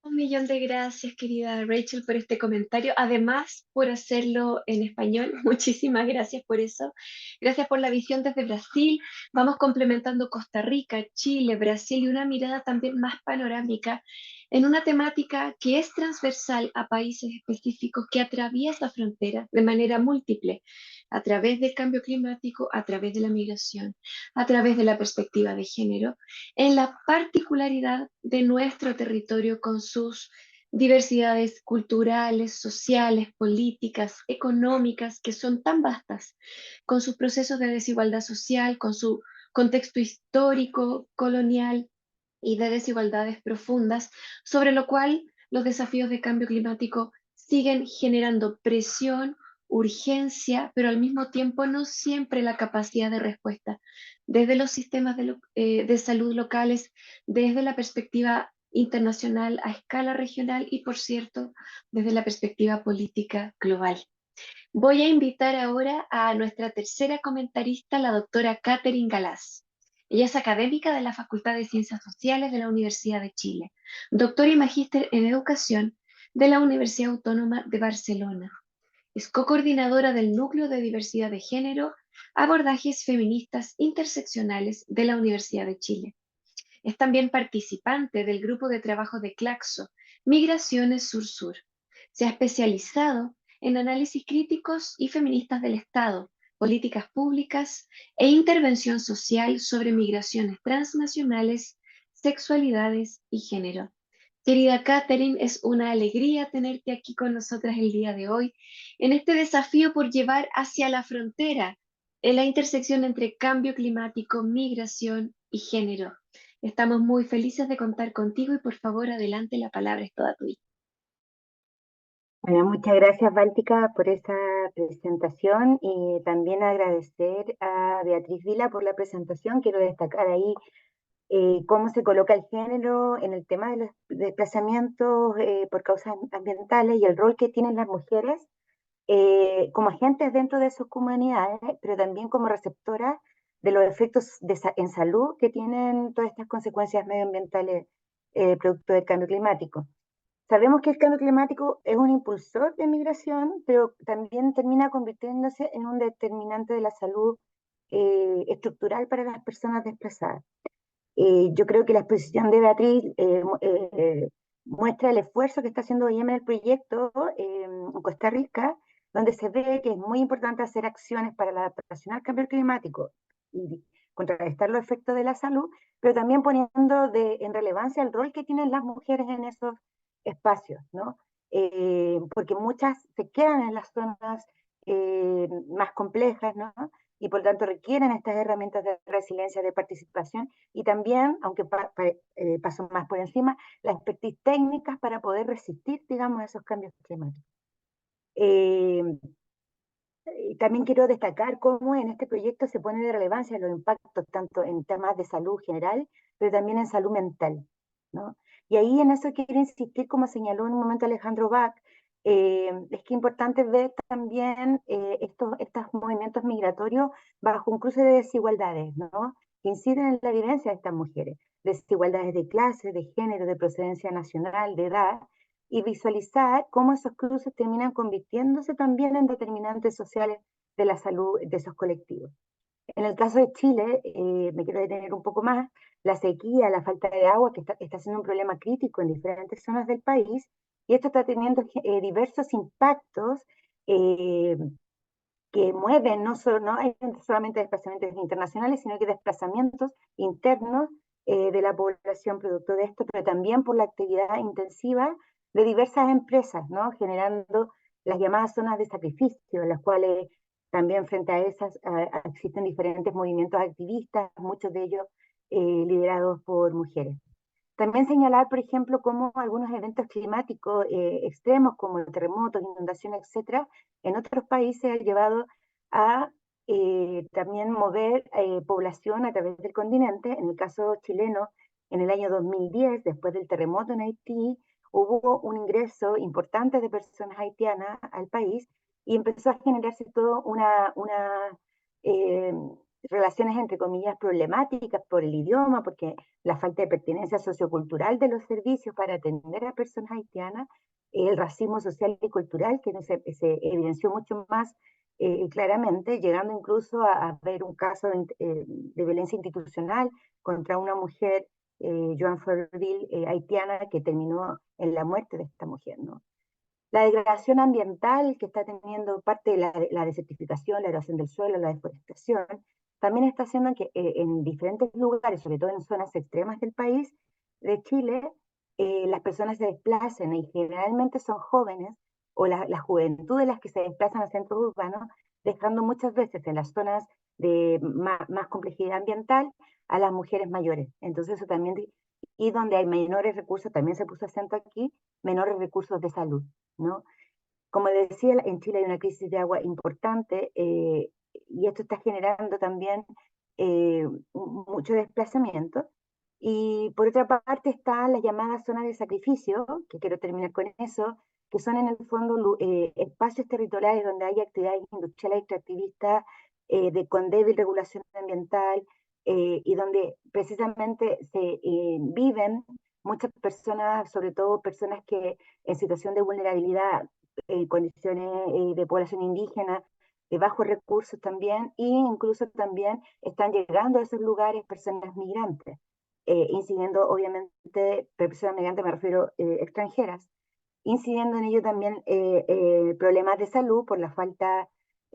Un millón de gracias, querida Rachel, por este comentario. Además, por hacerlo en español. Muchísimas gracias por eso. Gracias por la visión desde Brasil. Vamos complementando Costa Rica, Chile, Brasil y una mirada también más panorámica en una temática que es transversal a países específicos, que atraviesa fronteras de manera múltiple, a través del cambio climático, a través de la migración, a través de la perspectiva de género, en la particularidad de nuestro territorio con sus diversidades culturales, sociales, políticas, económicas, que son tan vastas, con sus procesos de desigualdad social, con su contexto histórico, colonial y de desigualdades profundas, sobre lo cual los desafíos de cambio climático siguen generando presión, urgencia, pero al mismo tiempo no siempre la capacidad de respuesta desde los sistemas de salud locales, desde la perspectiva internacional a escala regional y, por cierto, desde la perspectiva política global. Voy a invitar ahora a nuestra tercera comentarista, la doctora Catherine Galaz. Ella es académica de la Facultad de Ciencias Sociales de la Universidad de Chile, doctora y magíster en educación, de la Universidad Autónoma de Barcelona. Es co-coordinadora del Núcleo de Diversidad de Género, Abordajes Feministas Interseccionales de la Universidad de Chile. Es también participante del grupo de trabajo de Claxo, Migraciones Sur-Sur. Se ha especializado en análisis críticos y feministas del Estado, políticas públicas e intervención social sobre migraciones transnacionales, sexualidades y género. Querida Catherine, es una alegría tenerte aquí con nosotras el día de hoy en este desafío por llevar hacia la frontera en la intersección entre cambio climático, migración y género. Estamos muy felices de contar contigo y por favor adelante, la palabra es toda tuya. Bueno, muchas gracias, Báltica, por esa presentación y también agradecer a Beatriz Vila por la presentación. Quiero destacar ahí cómo se coloca el género en el tema de los desplazamientos por causas ambientales y el rol que tienen las mujeres como agentes dentro de sus comunidades, pero también como receptoras de los efectos en salud que tienen todas estas consecuencias medioambientales producto del cambio climático. Sabemos que el cambio climático es un impulsor de migración, pero también termina convirtiéndose en un determinante de la salud estructural para las personas desplazadas. Yo creo que la exposición de Beatriz muestra el esfuerzo que está haciendo OIM en el proyecto en Costa Rica, donde se ve que es muy importante hacer acciones para la adaptación al cambio climático y contrarrestar los efectos de la salud, pero también poniendo en relevancia el rol que tienen las mujeres en esos espacios, ¿no? Porque muchas se quedan en las zonas más complejas, ¿no? Y por tanto requieren estas herramientas de resiliencia, de participación y también, aunque paso más por encima, las expertise técnicas para poder resistir, digamos, esos cambios climáticos. También quiero destacar cómo en este proyecto se pone de relevancia los impactos tanto en temas de salud general, pero también en salud mental, ¿no? Y ahí en eso quiero insistir, como señaló en un momento Alejandro Bach, es que es importante ver también estos movimientos migratorios bajo un cruce de desigualdades, ¿no? Que inciden en la vivencia de estas mujeres, desigualdades de clase, de género, de procedencia nacional, de edad, y visualizar cómo esos cruces terminan convirtiéndose también en determinantes sociales de la salud de esos colectivos. En el caso de Chile, me quiero detener un poco más, la sequía, la falta de agua, que está siendo un problema crítico en diferentes zonas del país, y esto está teniendo diversos impactos que mueven, no hay solamente desplazamientos internacionales, sino que desplazamientos internos de la población producto de esto, pero también por la actividad intensiva de diversas empresas, ¿no? Generando las llamadas zonas de sacrificio, en las cuales también frente a esas existen diferentes movimientos activistas, muchos de ellos liderados por mujeres. También señalar, por ejemplo, cómo algunos eventos climáticos extremos, como terremotos, inundaciones, etcétera, en otros países han llevado a también mover población a través del continente. En el caso chileno, en el año 2010, después del terremoto en Haití, hubo un ingreso importante de personas haitianas al país y empezó a generarse toda eh, relaciones, entre comillas, problemáticas por el idioma, porque la falta de pertenencia sociocultural de los servicios para atender a personas haitianas, el racismo social y cultural, que se evidenció mucho más claramente, llegando incluso a ver un caso de violencia institucional contra una mujer, Joan Ferville, haitiana, que terminó en la muerte de esta mujer, ¿no? La degradación ambiental que está teniendo parte de la desertificación, la erosión del suelo, la deforestación, también está haciendo que en diferentes lugares, sobre todo en zonas extremas del país, de Chile, las personas se desplacen y generalmente son jóvenes o la juventud de las que se desplazan a centros urbanos, dejando muchas veces en las zonas de más complejidad ambiental a las mujeres mayores. Entonces eso también, y donde hay menores recursos, también se puso acento aquí, menores recursos de salud, ¿no? Como decía, en Chile hay una crisis de agua importante y esto está generando también mucho desplazamiento. Y por otra parte están las llamadas zonas de sacrificio, que quiero terminar con eso, que son en el fondo espacios territoriales donde hay actividades industriales extractivistas con débil regulación ambiental y donde precisamente se viven muchas personas, sobre todo personas que en situación de vulnerabilidad, en condiciones de población indígena, de bajos recursos también, e incluso también están llegando a esos lugares personas migrantes, incidiendo obviamente, personas migrantes me refiero extranjeras, incidiendo en ello también problemas de salud por la falta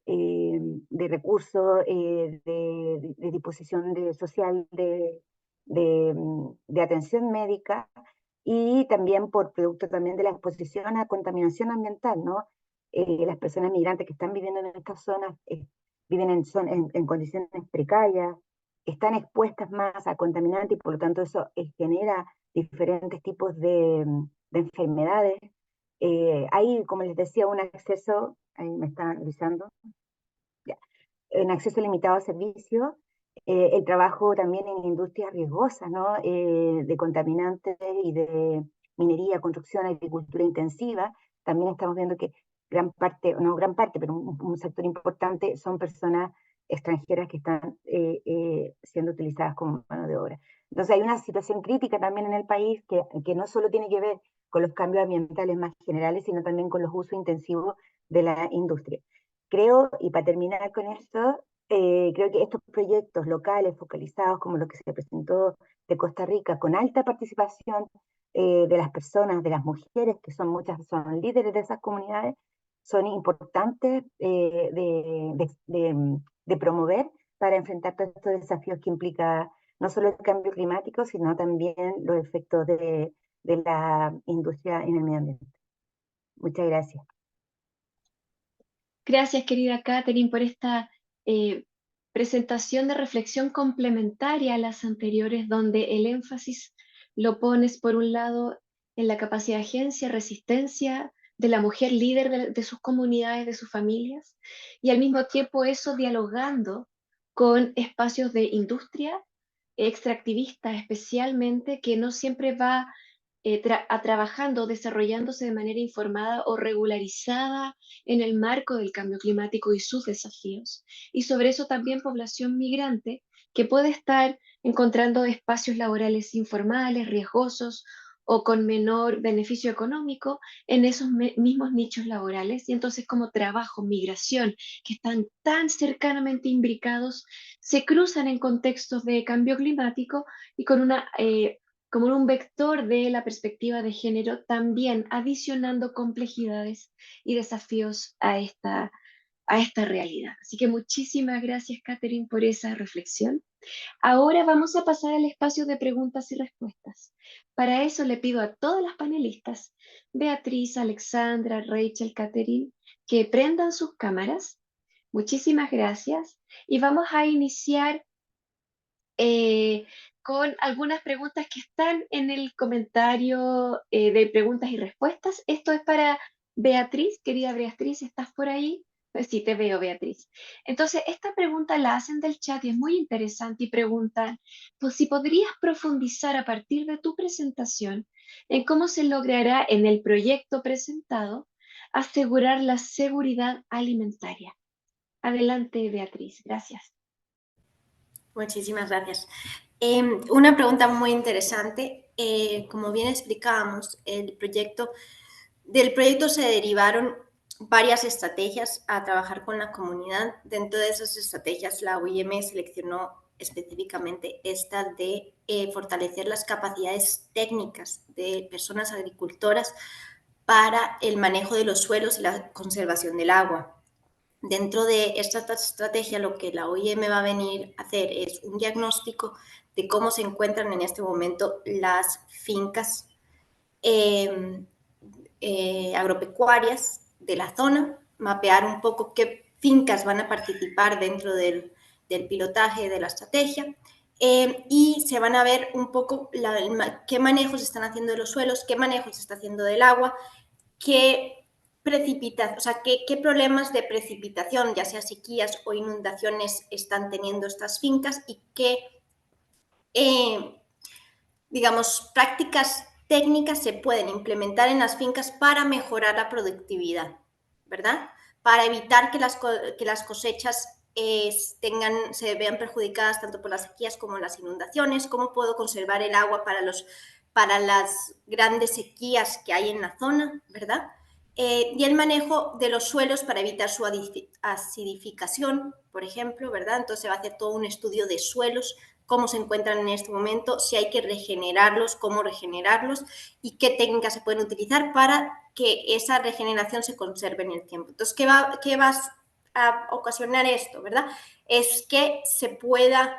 de recursos, de disposición social de atención médica y también por producto también de la exposición a contaminación ambiental, ¿no? Las personas migrantes que están viviendo en estas zonas viven en condiciones precarias, están expuestas más a contaminantes y por lo tanto eso genera diferentes tipos de enfermedades. Hay, como les decía, un acceso, ahí me están avisando, ya, un acceso limitado a servicios, el trabajo también en industrias riesgosas, ¿no? De contaminantes y de minería, construcción, agricultura intensiva. También estamos viendo que gran parte, no gran parte, pero un sector importante son personas extranjeras que están siendo utilizadas como mano de obra. Entonces hay una situación crítica también en el país que no solo tiene que ver con los cambios ambientales más generales, sino también con los usos intensivos de la industria. Creo, y para terminar con esto, creo que estos proyectos locales focalizados, como lo que se presentó de Costa Rica, con alta participación de las personas, de las mujeres, que son muchas, son líderes de esas comunidades, son importantes de promover para enfrentar todos estos desafíos que implica no solo el cambio climático, sino también los efectos de la industria en el medio ambiente. Muchas gracias. Gracias, querida Catherine, por esta presentación de reflexión complementaria a las anteriores, donde el énfasis lo pones, por un lado, en la capacidad de agencia, resistencia de la mujer líder de sus comunidades, de sus familias, y al mismo tiempo eso dialogando con espacios de industria extractivista especialmente, que no siempre va trabajando, desarrollándose de manera informada o regularizada en el marco del cambio climático y sus desafíos. Y sobre eso también población migrante que puede estar encontrando espacios laborales informales, riesgosos o con menor beneficio económico en esos mismos nichos laborales. Y entonces como trabajo, migración, que están tan cercanamente imbricados, se cruzan en contextos de cambio climático y con una como un vector de la perspectiva de género, también adicionando complejidades y desafíos a esta realidad. Así que muchísimas gracias, Catherine, por esa reflexión. Ahora vamos a pasar al espacio de preguntas y respuestas. Para eso le pido a todas las panelistas, Beatriz, Alexandra, Rachel, Catherine, que prendan sus cámaras. Muchísimas gracias. Y vamos a iniciar con algunas preguntas que están en el comentario de preguntas y respuestas. Esto es para Beatriz, querida Beatriz, ¿estás por ahí? Pues sí, te veo, Beatriz. Entonces, esta pregunta la hacen del chat y es muy interesante y preguntan, pues si podrías profundizar a partir de tu presentación en cómo se logrará en el proyecto presentado asegurar la seguridad alimentaria. Adelante, Beatriz. Gracias. Muchísimas gracias. Una pregunta muy interesante. Como bien explicábamos, del proyecto se derivaron varias estrategias a trabajar con la comunidad. Dentro de esas estrategias, la OIM seleccionó específicamente esta de fortalecer las capacidades técnicas de personas agricultoras para el manejo de los suelos y la conservación del agua. Dentro de esta estrategia, lo que la OIM va a venir a hacer es un diagnóstico de cómo se encuentran en este momento las fincas agropecuarias de la zona, mapear un poco qué fincas van a participar dentro del pilotaje de la estrategia y se van a ver un poco qué manejos están haciendo de los suelos, qué manejos se está haciendo del agua, qué problemas de precipitación, ya sea sequías o inundaciones, están teniendo estas fincas y qué, digamos, prácticas técnicas se pueden implementar en las fincas para mejorar la productividad, ¿verdad? Para evitar que las cosechas se vean perjudicadas tanto por las sequías como las inundaciones, cómo puedo conservar el agua para las grandes sequías que hay en la zona, ¿verdad? Y el manejo de los suelos para evitar su acidificación, por ejemplo, ¿verdad? Entonces se va a hacer todo un estudio de suelos, cómo se encuentran en este momento, si hay que regenerarlos, cómo regenerarlos y qué técnicas se pueden utilizar para que esa regeneración se conserve en el tiempo. Entonces, ¿qué va a ocasionar esto, verdad? Es que se pueda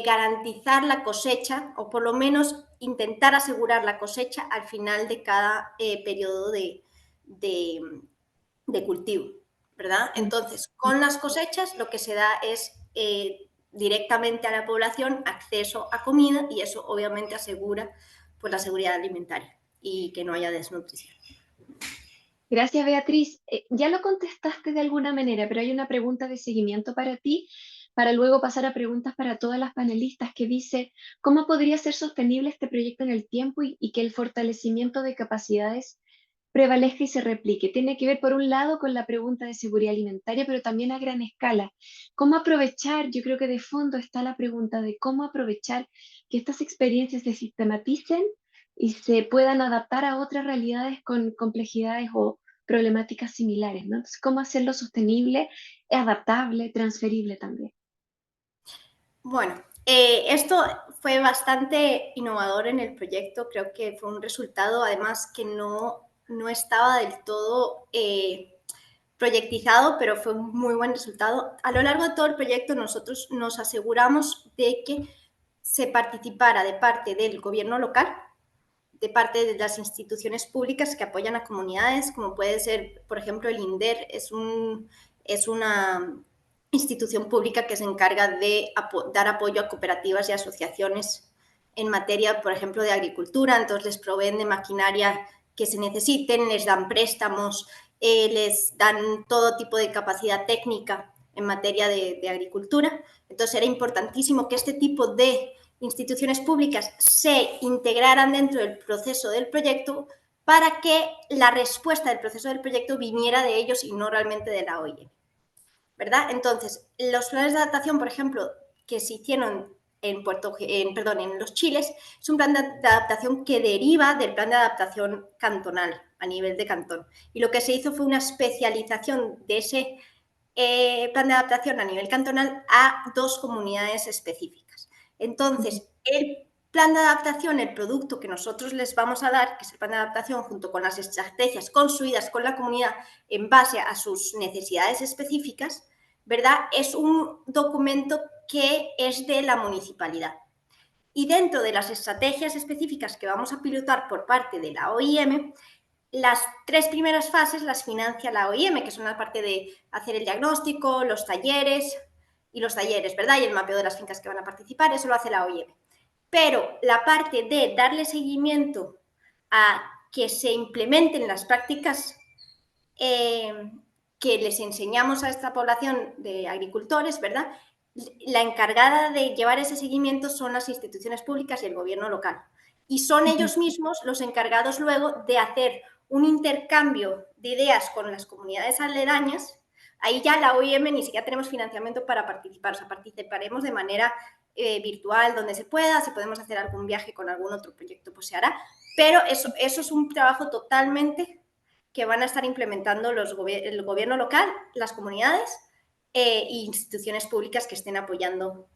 garantizar la cosecha o por lo menos intentar asegurar la cosecha al final de cada periodo de cultivo, ¿verdad? Entonces, con las cosechas lo que se da es directamente a la población acceso a comida y eso obviamente asegura pues, la seguridad alimentaria y que no haya desnutrición. Gracias, Beatriz. Ya lo contestaste de alguna manera, pero hay una pregunta de seguimiento para ti, para luego pasar a preguntas para todas las panelistas que dice, ¿cómo podría ser sostenible este proyecto en el tiempo y que el fortalecimiento de capacidades prevalezca y se replique? Tiene que ver, por un lado, con la pregunta de seguridad alimentaria, pero también a gran escala. ¿Cómo aprovechar? Yo creo que de fondo está la pregunta de cómo aprovechar que estas experiencias se sistematicen y se puedan adaptar a otras realidades con complejidades o problemáticas similares, ¿no? Entonces, ¿cómo hacerlo sostenible, adaptable, transferible también? Bueno, esto fue bastante innovador en el proyecto, creo que fue un resultado además que no estaba del todo proyectizado, pero fue un muy buen resultado. A lo largo de todo el proyecto nosotros nos aseguramos de que se participara de parte del gobierno local, de parte de las instituciones públicas que apoyan a comunidades, como puede ser, por ejemplo, el INDER, es una institución pública que se encarga de dar apoyo a cooperativas y asociaciones en materia, por ejemplo, de agricultura. Entonces les proveen de maquinaria que se necesiten, les dan préstamos, les dan todo tipo de capacidad técnica en materia de agricultura. Entonces era importantísimo que este tipo de instituciones públicas se integraran dentro del proceso del proyecto para que la respuesta del proceso del proyecto viniera de ellos y no realmente de la OIM, ¿verdad? Entonces, los planes de adaptación, por ejemplo, que se hicieron en Los Chiles, es un plan de adaptación que deriva del plan de adaptación cantonal a nivel de cantón. Y lo que se hizo fue una especialización de ese plan de adaptación a nivel cantonal a 2 comunidades específicas. Entonces, el plan de adaptación, el producto que nosotros les vamos a dar, que es el plan de adaptación, junto con las estrategias construidas con la comunidad en base a sus necesidades específicas, ¿verdad? Es un documento que es de la municipalidad. Y dentro de las estrategias específicas que vamos a pilotar por parte de la OIM, las 3 primeras fases las financia la OIM, que son la parte de hacer el diagnóstico, los talleres, ¿verdad? Y el mapeo de las fincas que van a participar, eso lo hace la OIM. Pero la parte de darle seguimiento a que se implementen las prácticas que les enseñamos a esta población de agricultores, ¿verdad? La encargada de llevar ese seguimiento son las instituciones públicas y el gobierno local. Y son ellos mismos los encargados luego de hacer un intercambio de ideas con las comunidades aledañas. Ahí ya la OIM ni siquiera tenemos financiamiento para participar, o sea, participaremos de manera virtual donde se pueda, si podemos hacer algún viaje con algún otro proyecto, pues se hará, pero eso es un trabajo totalmente que van a estar implementando el gobierno local, las comunidades e instituciones públicas que estén apoyando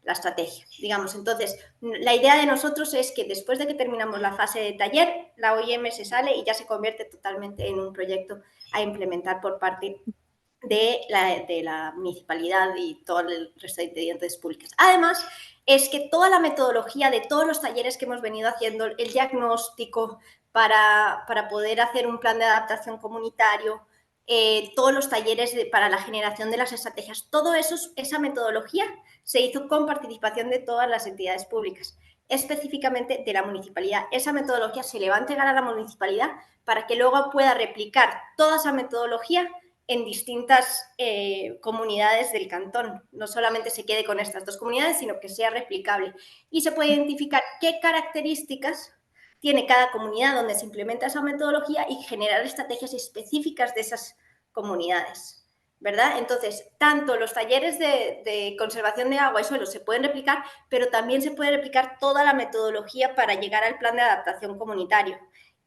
la estrategia, digamos. Entonces, la idea de nosotros es que después de que terminamos la fase de taller, la OIM se sale y ya se convierte totalmente en un proyecto a implementar por parte de la municipalidad y todo el resto de entidades públicas. Además, es que toda la metodología de todos los talleres que hemos venido haciendo, el diagnóstico para poder hacer un plan de adaptación comunitario, todos los talleres para la generación de las estrategias, todo eso, esa metodología se hizo con participación de todas las entidades públicas, específicamente de la municipalidad. Esa metodología se le va a entregar a la municipalidad para que luego pueda replicar toda esa metodología en distintas comunidades del cantón. No solamente se quede con estas 2 comunidades, sino que sea replicable. Y se puede identificar qué características tiene cada comunidad donde se implementa esa metodología y generar estrategias específicas de esas comunidades, ¿verdad? Entonces, tanto los talleres de conservación de agua y suelo se pueden replicar, pero también se puede replicar toda la metodología para llegar al plan de adaptación comunitario.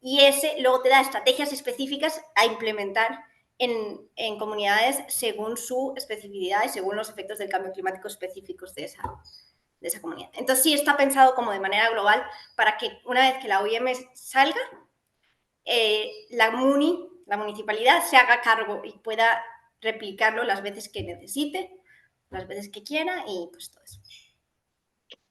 Y ese luego te da estrategias específicas a implementar en comunidades según su especificidad y según los efectos del cambio climático específicos de esa comunidad. Entonces, sí está pensado como de manera global para que una vez que la OIM salga, la municipalidad se haga cargo y pueda replicarlo las veces que necesite, las veces que quiera y pues todo eso.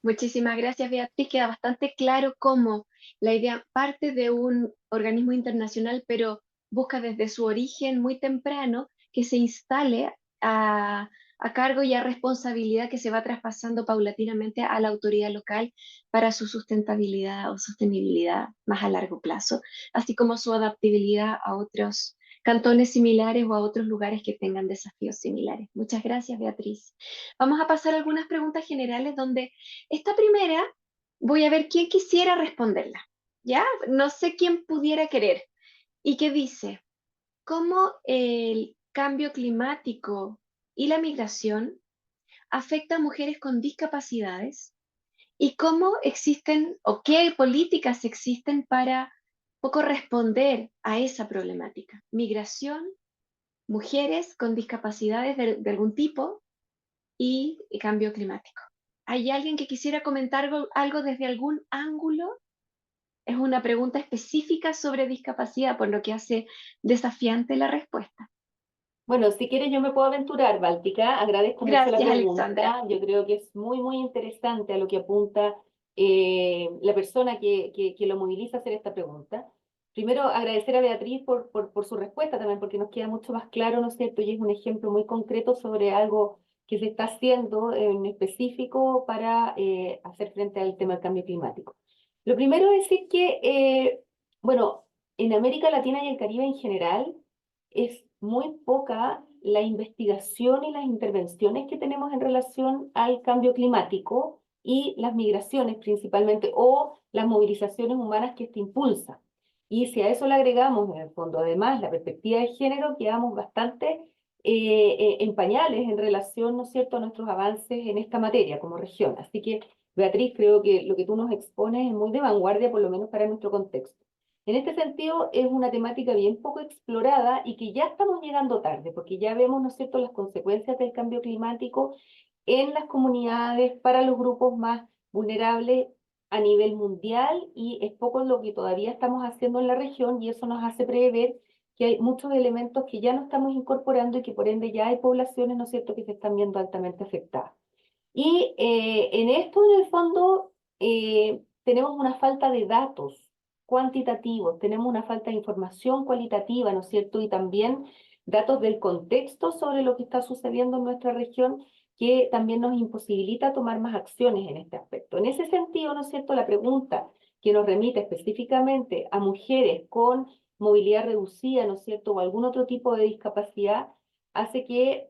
Muchísimas gracias, Beatriz. Queda bastante claro cómo la idea parte de un organismo internacional, pero busca desde su origen muy temprano que se instale a cargo y a responsabilidad que se va traspasando paulatinamente a la autoridad local para su sustentabilidad o sostenibilidad más a largo plazo, así como su adaptabilidad a otros cantones similares o a otros lugares que tengan desafíos similares. Muchas gracias, Beatriz. Vamos a pasar a algunas preguntas generales donde esta primera voy a ver quién quisiera responderla, ¿ya? No sé quién pudiera querer. Y que dice, ¿cómo el cambio climático y la migración afecta a mujeres con discapacidades? ¿Y cómo existen o qué políticas existen para poco responder a esa problemática? Migración, mujeres con discapacidades de algún tipo y cambio climático. ¿Hay alguien que quisiera comentar algo desde algún ángulo? Es una pregunta específica sobre discapacidad, por lo que hace desafiante la respuesta. Bueno, si quieres yo me puedo aventurar, Báltica. Agradezco mucho la Gracias, Alexandra. pregunta. Yo creo que es muy, muy interesante a lo que apunta la persona que lo moviliza a hacer esta pregunta. Primero, agradecer a Beatriz por su respuesta también, porque nos queda mucho más claro, ¿no es cierto? Y es un ejemplo muy concreto sobre algo que se está haciendo en específico para hacer frente al tema del cambio climático. Lo primero es decir que, bueno, en América Latina y el Caribe en general, es muy poca la investigación y las intervenciones que tenemos en relación al cambio climático y las migraciones principalmente, o las movilizaciones humanas que esto impulsa. Y si a eso le agregamos, en el fondo, además, la perspectiva de género, quedamos bastante en pañales en relación, ¿no es cierto?, a nuestros avances en esta materia como región. Así que, Beatriz, creo que lo que tú nos expones es muy de vanguardia, por lo menos para nuestro contexto. En este sentido, es una temática bien poco explorada y que ya estamos llegando tarde, porque ya vemos, ¿no es cierto?, las consecuencias del cambio climático en las comunidades para los grupos más vulnerables a nivel mundial, y es poco lo que todavía estamos haciendo en la región, y eso nos hace prever que hay muchos elementos que ya no estamos incorporando y que por ende ya hay poblaciones, ¿no es cierto?, que se están viendo altamente afectadas. Y en esto, en el fondo, tenemos una falta de datos cuantitativos, tenemos una falta de información cualitativa, ¿no es cierto? Y también datos del contexto sobre lo que está sucediendo en nuestra región, que también nos imposibilita tomar más acciones en este aspecto. En ese sentido, ¿no es cierto?, la pregunta que nos remite específicamente a mujeres con movilidad reducida, ¿no es cierto?, o algún otro tipo de discapacidad, hace que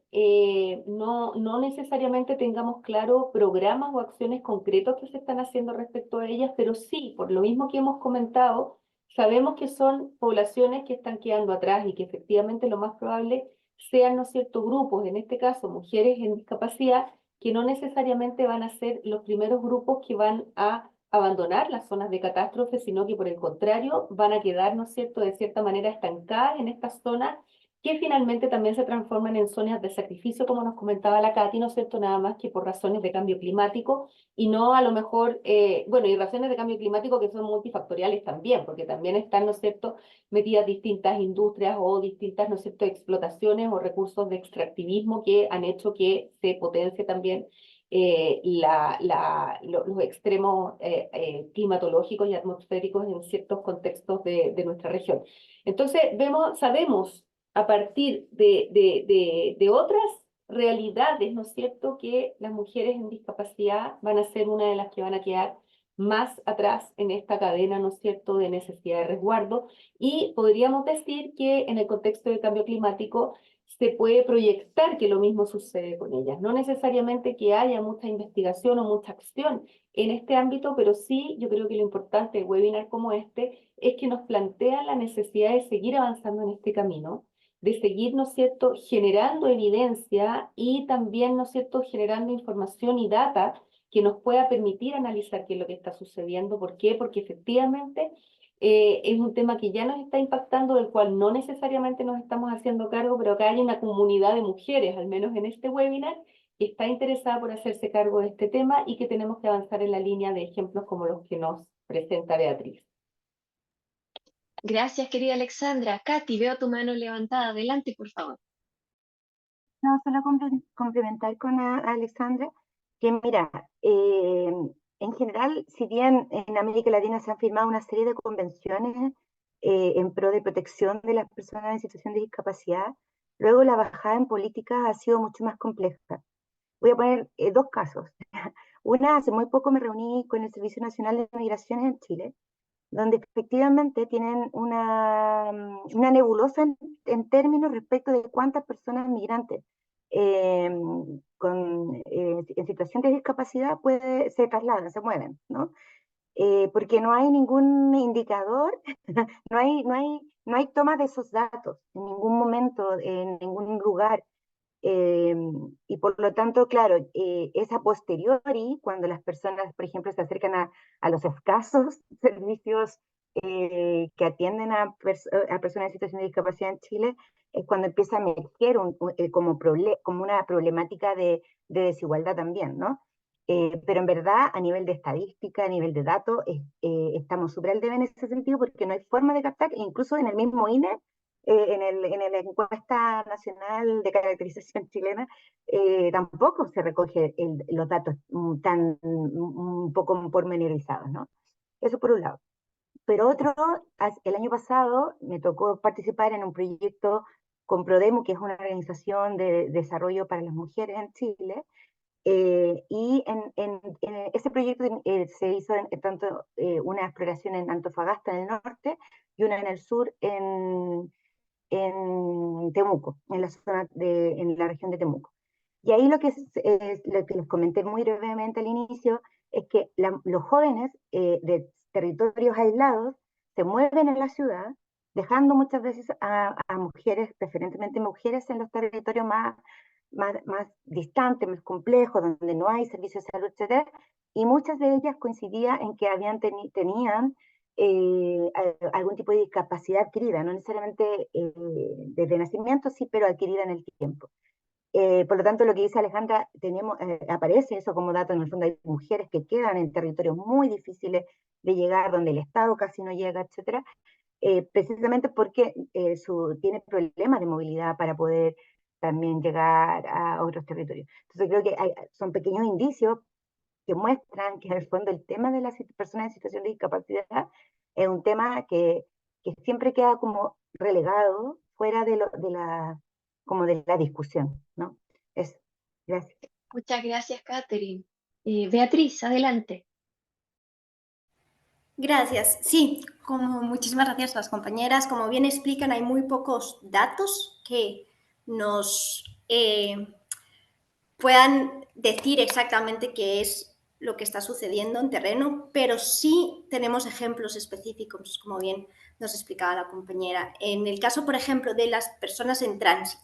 no necesariamente tengamos claro programas o acciones concretos que se están haciendo respecto a ellas, pero sí, por lo mismo que hemos comentado, sabemos que son poblaciones que están quedando atrás y que efectivamente lo más probable sean, ¿no es cierto?, grupos, en este caso mujeres en discapacidad, que no necesariamente van a ser los primeros grupos que van a abandonar las zonas de catástrofe, sino que por el contrario van a quedar, ¿no es cierto?, de cierta manera estancadas en estas zonas, que finalmente también se transforman en zonas de sacrificio, como nos comentaba la Katy, ¿no es cierto?, nada más que por razones de cambio climático, y no a lo mejor, bueno, y razones de cambio climático que son multifactoriales también, porque también están, ¿no es cierto?, metidas distintas industrias o distintas, ¿no es cierto?, explotaciones o recursos de extractivismo que han hecho que se potencie también los extremos climatológicos y atmosféricos en ciertos contextos de nuestra región. Entonces, sabemos a partir de otras realidades, ¿no es cierto?, que las mujeres en discapacidad van a ser una de las que van a quedar más atrás en esta cadena, ¿no es cierto?, de necesidad de resguardo, y podríamos decir que en el contexto del cambio climático se puede proyectar que lo mismo sucede con ellas. No necesariamente que haya mucha investigación o mucha acción en este ámbito, pero sí yo creo que lo importante de webinar como este es que nos plantea la necesidad de seguir avanzando en este camino, de seguir, ¿no es cierto?, generando evidencia y también, ¿no es cierto?, generando información y data que nos pueda permitir analizar qué es lo que está sucediendo. ¿Por qué? Porque efectivamente es un tema que ya nos está impactando, del cual no necesariamente nos estamos haciendo cargo, pero acá hay una comunidad de mujeres, al menos en este webinar, que está interesada por hacerse cargo de este tema y que tenemos que avanzar en la línea de ejemplos como los que nos presenta Beatriz. Gracias, querida Alexandra. Katy, veo tu mano levantada. Adelante, por favor. No, solo complementar con Alexandra, que mira, en general, si bien en América Latina se han firmado una serie de convenciones en pro de protección de las personas en situación de discapacidad, luego la bajada en política ha sido mucho más compleja. Voy a poner dos casos. Una, hace muy poco me reuní con el Servicio Nacional de Migraciones en Chile, donde efectivamente tienen una nebulosa en términos respecto de cuántas personas migrantes eh, en situación de discapacidad se trasladan, se mueven, ¿no? Porque no hay ningún indicador, no hay toma de esos datos en ningún momento, en ningún lugar. Eh, y por lo tanto, claro, es a posteriori, cuando las personas, por ejemplo, se acercan a los escasos servicios que atienden a personas en situación de discapacidad en Chile, es cuando empieza a emerger como una problemática de desigualdad también, ¿no? Pero en verdad, a nivel de estadística, a nivel de datos, estamos súper al debe en ese sentido, porque no hay forma de captar, incluso en el mismo INE, en la encuesta nacional de caracterización chilena, tampoco se recoge los datos un poco pormenorizados, ¿no? Eso por un lado. Pero otro, el año pasado me tocó participar en un proyecto con Prodemu, que es una organización de desarrollo para las mujeres en Chile, y en ese proyecto se hizo tanto una exploración en Antofagasta, en el norte, y una en el sur, en Temuco, en la región de Temuco. Y ahí lo que les comenté muy brevemente al inicio es que los jóvenes de territorios aislados se mueven en la ciudad, dejando muchas veces a mujeres, preferentemente mujeres, en los territorios más distantes, más complejos, donde no hay servicios de salud, etc. Y muchas de ellas coincidían en que tenían algún tipo de discapacidad adquirida, no necesariamente desde nacimiento, sí, pero adquirida en el tiempo. Por lo tanto, lo que dice Alejandra, aparece eso como dato. En el fondo hay mujeres que quedan en territorios muy difíciles de llegar, donde el Estado casi no llega, etcétera, precisamente porque tiene problemas de movilidad para poder también llegar a otros territorios. Entonces creo que son pequeños indicios que muestran que en el fondo el tema de las personas en situación de discapacidad es un tema que siempre queda como relegado fuera como de la discusión, ¿no? Eso. Gracias. Muchas gracias, Catherine. Beatriz, adelante. Gracias. Sí, muchísimas gracias a las compañeras. Como bien explican, hay muy pocos datos que nos puedan decir exactamente qué es lo que está sucediendo en terreno, pero sí tenemos ejemplos específicos, como bien nos explicaba la compañera. En el caso, por ejemplo, de las personas en tránsito,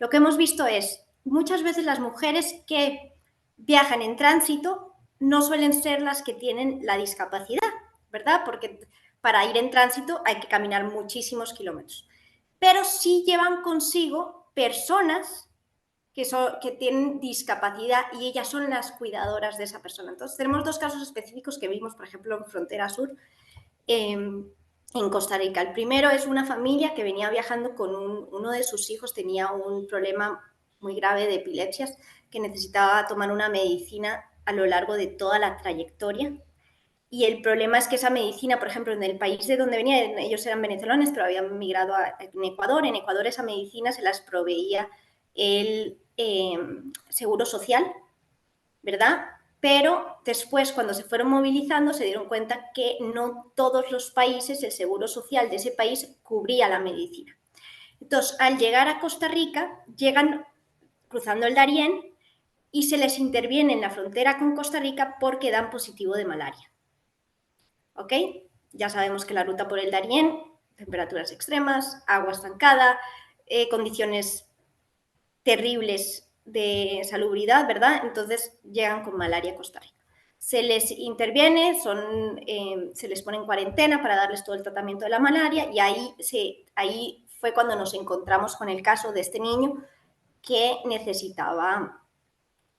lo que hemos visto es muchas veces las mujeres que viajan en tránsito no suelen ser las que tienen la discapacidad, ¿verdad? Porque para ir en tránsito hay que caminar muchísimos kilómetros. Pero sí llevan consigo personas que tienen discapacidad y ellas son las cuidadoras de esa persona. Entonces, tenemos dos casos específicos que vimos, por ejemplo, en Frontera Sur, en Costa Rica. El primero es una familia que venía viajando con uno de sus hijos, tenía un problema muy grave de epilepsias, que necesitaba tomar una medicina a lo largo de toda la trayectoria. Y el problema es que esa medicina, por ejemplo, en el país de donde venían, ellos eran venezolanos, pero habían migrado en Ecuador. En Ecuador esa medicina se las proveía el Seguro Social, ¿verdad? Pero después, cuando se fueron movilizando, se dieron cuenta que no todos los países, el Seguro Social de ese país cubría la medicina. Entonces, al llegar a Costa Rica, llegan cruzando el Darién y se les interviene en la frontera con Costa Rica porque dan positivo de malaria. ¿Ok? Ya sabemos que la ruta por el Darién, temperaturas extremas, agua estancada, condiciones terribles de salubridad, ¿verdad? Entonces llegan con malaria a Costa Rica. Se les interviene, se les pone en cuarentena para darles todo el tratamiento de la malaria, y ahí fue cuando nos encontramos con el caso de este niño que necesitaba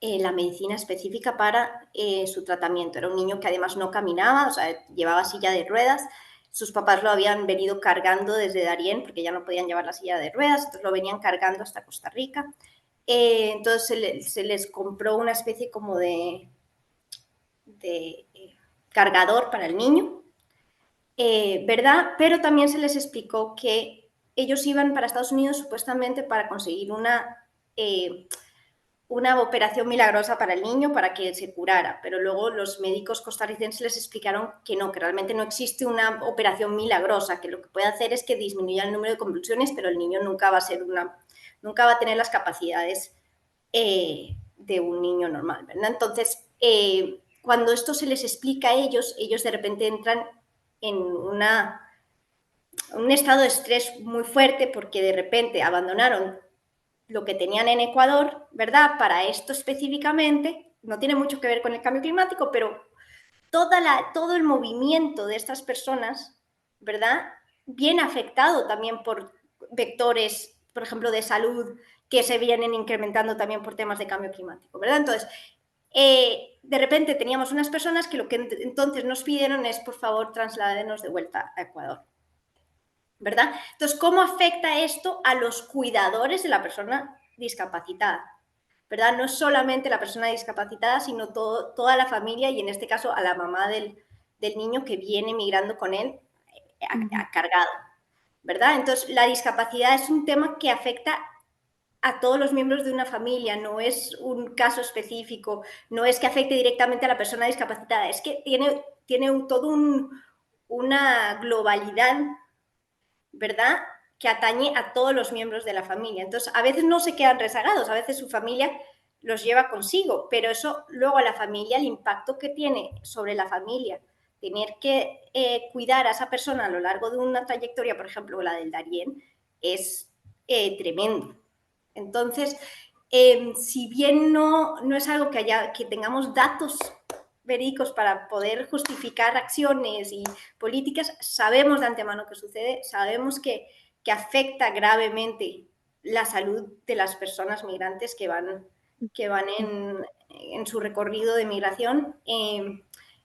la medicina específica para su tratamiento. Era un niño que además no caminaba, o sea, llevaba silla de ruedas. Sus papás lo habían venido cargando desde Darién porque ya no podían llevar la silla de ruedas, entonces lo venían cargando hasta Costa Rica. Entonces se les compró una especie como de cargador para el niño, ¿verdad? Pero también se les explicó que ellos iban para Estados Unidos supuestamente para conseguir una operación milagrosa para el niño para que se curara, pero luego los médicos costarricenses les explicaron que no, que realmente no existe una operación milagrosa, que lo que puede hacer es que disminuya el número de convulsiones, pero el niño nunca va a tener las capacidades de un niño normal, ¿verdad? Entonces, cuando esto se les explica a ellos de repente entran en un estado de estrés muy fuerte porque de repente abandonaron lo que tenían en Ecuador, ¿verdad? Para esto específicamente, no tiene mucho que ver con el cambio climático, pero todo el movimiento de estas personas, ¿verdad? Viene afectado también por vectores, por ejemplo, de salud que se vienen incrementando también por temas de cambio climático, ¿verdad? Entonces, de repente teníamos unas personas que lo que entonces nos pidieron es, por favor, trasládenos de vuelta a Ecuador, ¿verdad? Entonces, ¿cómo afecta esto a los cuidadores de la persona discapacitada? ¿Verdad? No es solamente la persona discapacitada, sino toda la familia y en este caso a la mamá del niño que viene migrando con él cargado, ¿verdad? Entonces, la discapacidad es un tema que afecta a todos los miembros de una familia, no es un caso específico, no es que afecte directamente a la persona discapacitada, es que tiene una globalidad, ¿verdad?, que atañe a todos los miembros de la familia. Entonces, a veces no se quedan rezagados, a veces su familia los lleva consigo, pero eso luego a la familia, el impacto que tiene sobre la familia, tener que cuidar a esa persona a lo largo de una trayectoria, por ejemplo, la del Darién, es tremendo. Entonces, si bien no es algo que tengamos datos verídicos para poder justificar acciones y políticas, sabemos de antemano que sucede, sabemos que afecta gravemente la salud de las personas migrantes que van en su recorrido de migración,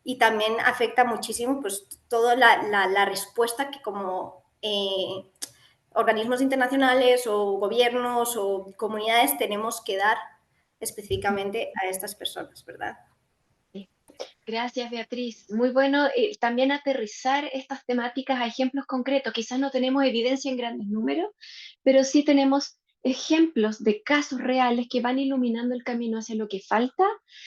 y también afecta muchísimo pues toda la respuesta que como organismos internacionales o gobiernos o comunidades tenemos que dar específicamente a estas personas, ¿verdad? Gracias, Beatriz. Muy bueno también aterrizar estas temáticas a ejemplos concretos. Quizás no tenemos evidencia en grandes números, pero sí tenemos ejemplos de casos reales que van iluminando el camino hacia lo que falta,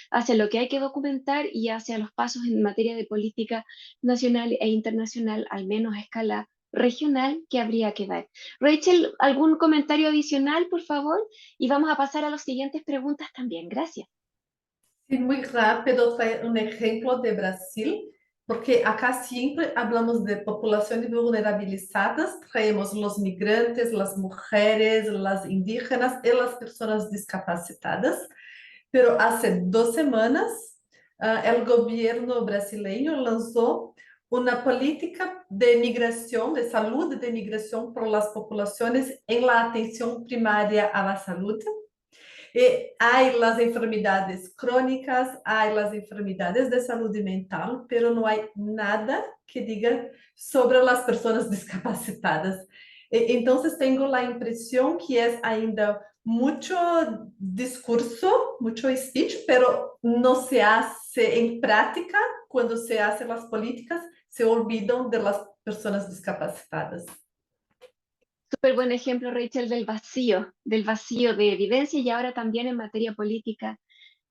hacia lo que hay que documentar y hacia los pasos en materia de política nacional e internacional, al menos a escala regional, que habría que dar. Rachel, ¿algún comentario adicional, por favor? Y vamos a pasar a las siguientes preguntas también. Gracias. Sí, muy rápido traer un ejemplo de Brasil, porque acá siempre hablamos de poblaciones vulnerabilizadas, traemos los migrantes, las mujeres, las indígenas y las personas discapacitadas, pero hace 2 semanas el gobierno brasileño lanzó una política de migración, de salud de migración para las poblaciones en la atención primaria a la salud. Hay las enfermedades crónicas, hay las enfermedades de salud mental, pero no hay nada que diga sobre las personas discapacitadas. Entonces tengo la impresión que es ainda mucho discurso, mucho speech, pero no se hace en práctica. Cuando se hacen las políticas, se olvidan de las personas discapacitadas. Súper buen ejemplo, Rachel, del vacío de evidencia y ahora también en materia política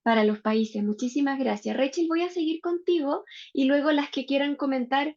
para los países. Muchísimas gracias. Rachel, voy a seguir contigo y luego las que quieran comentar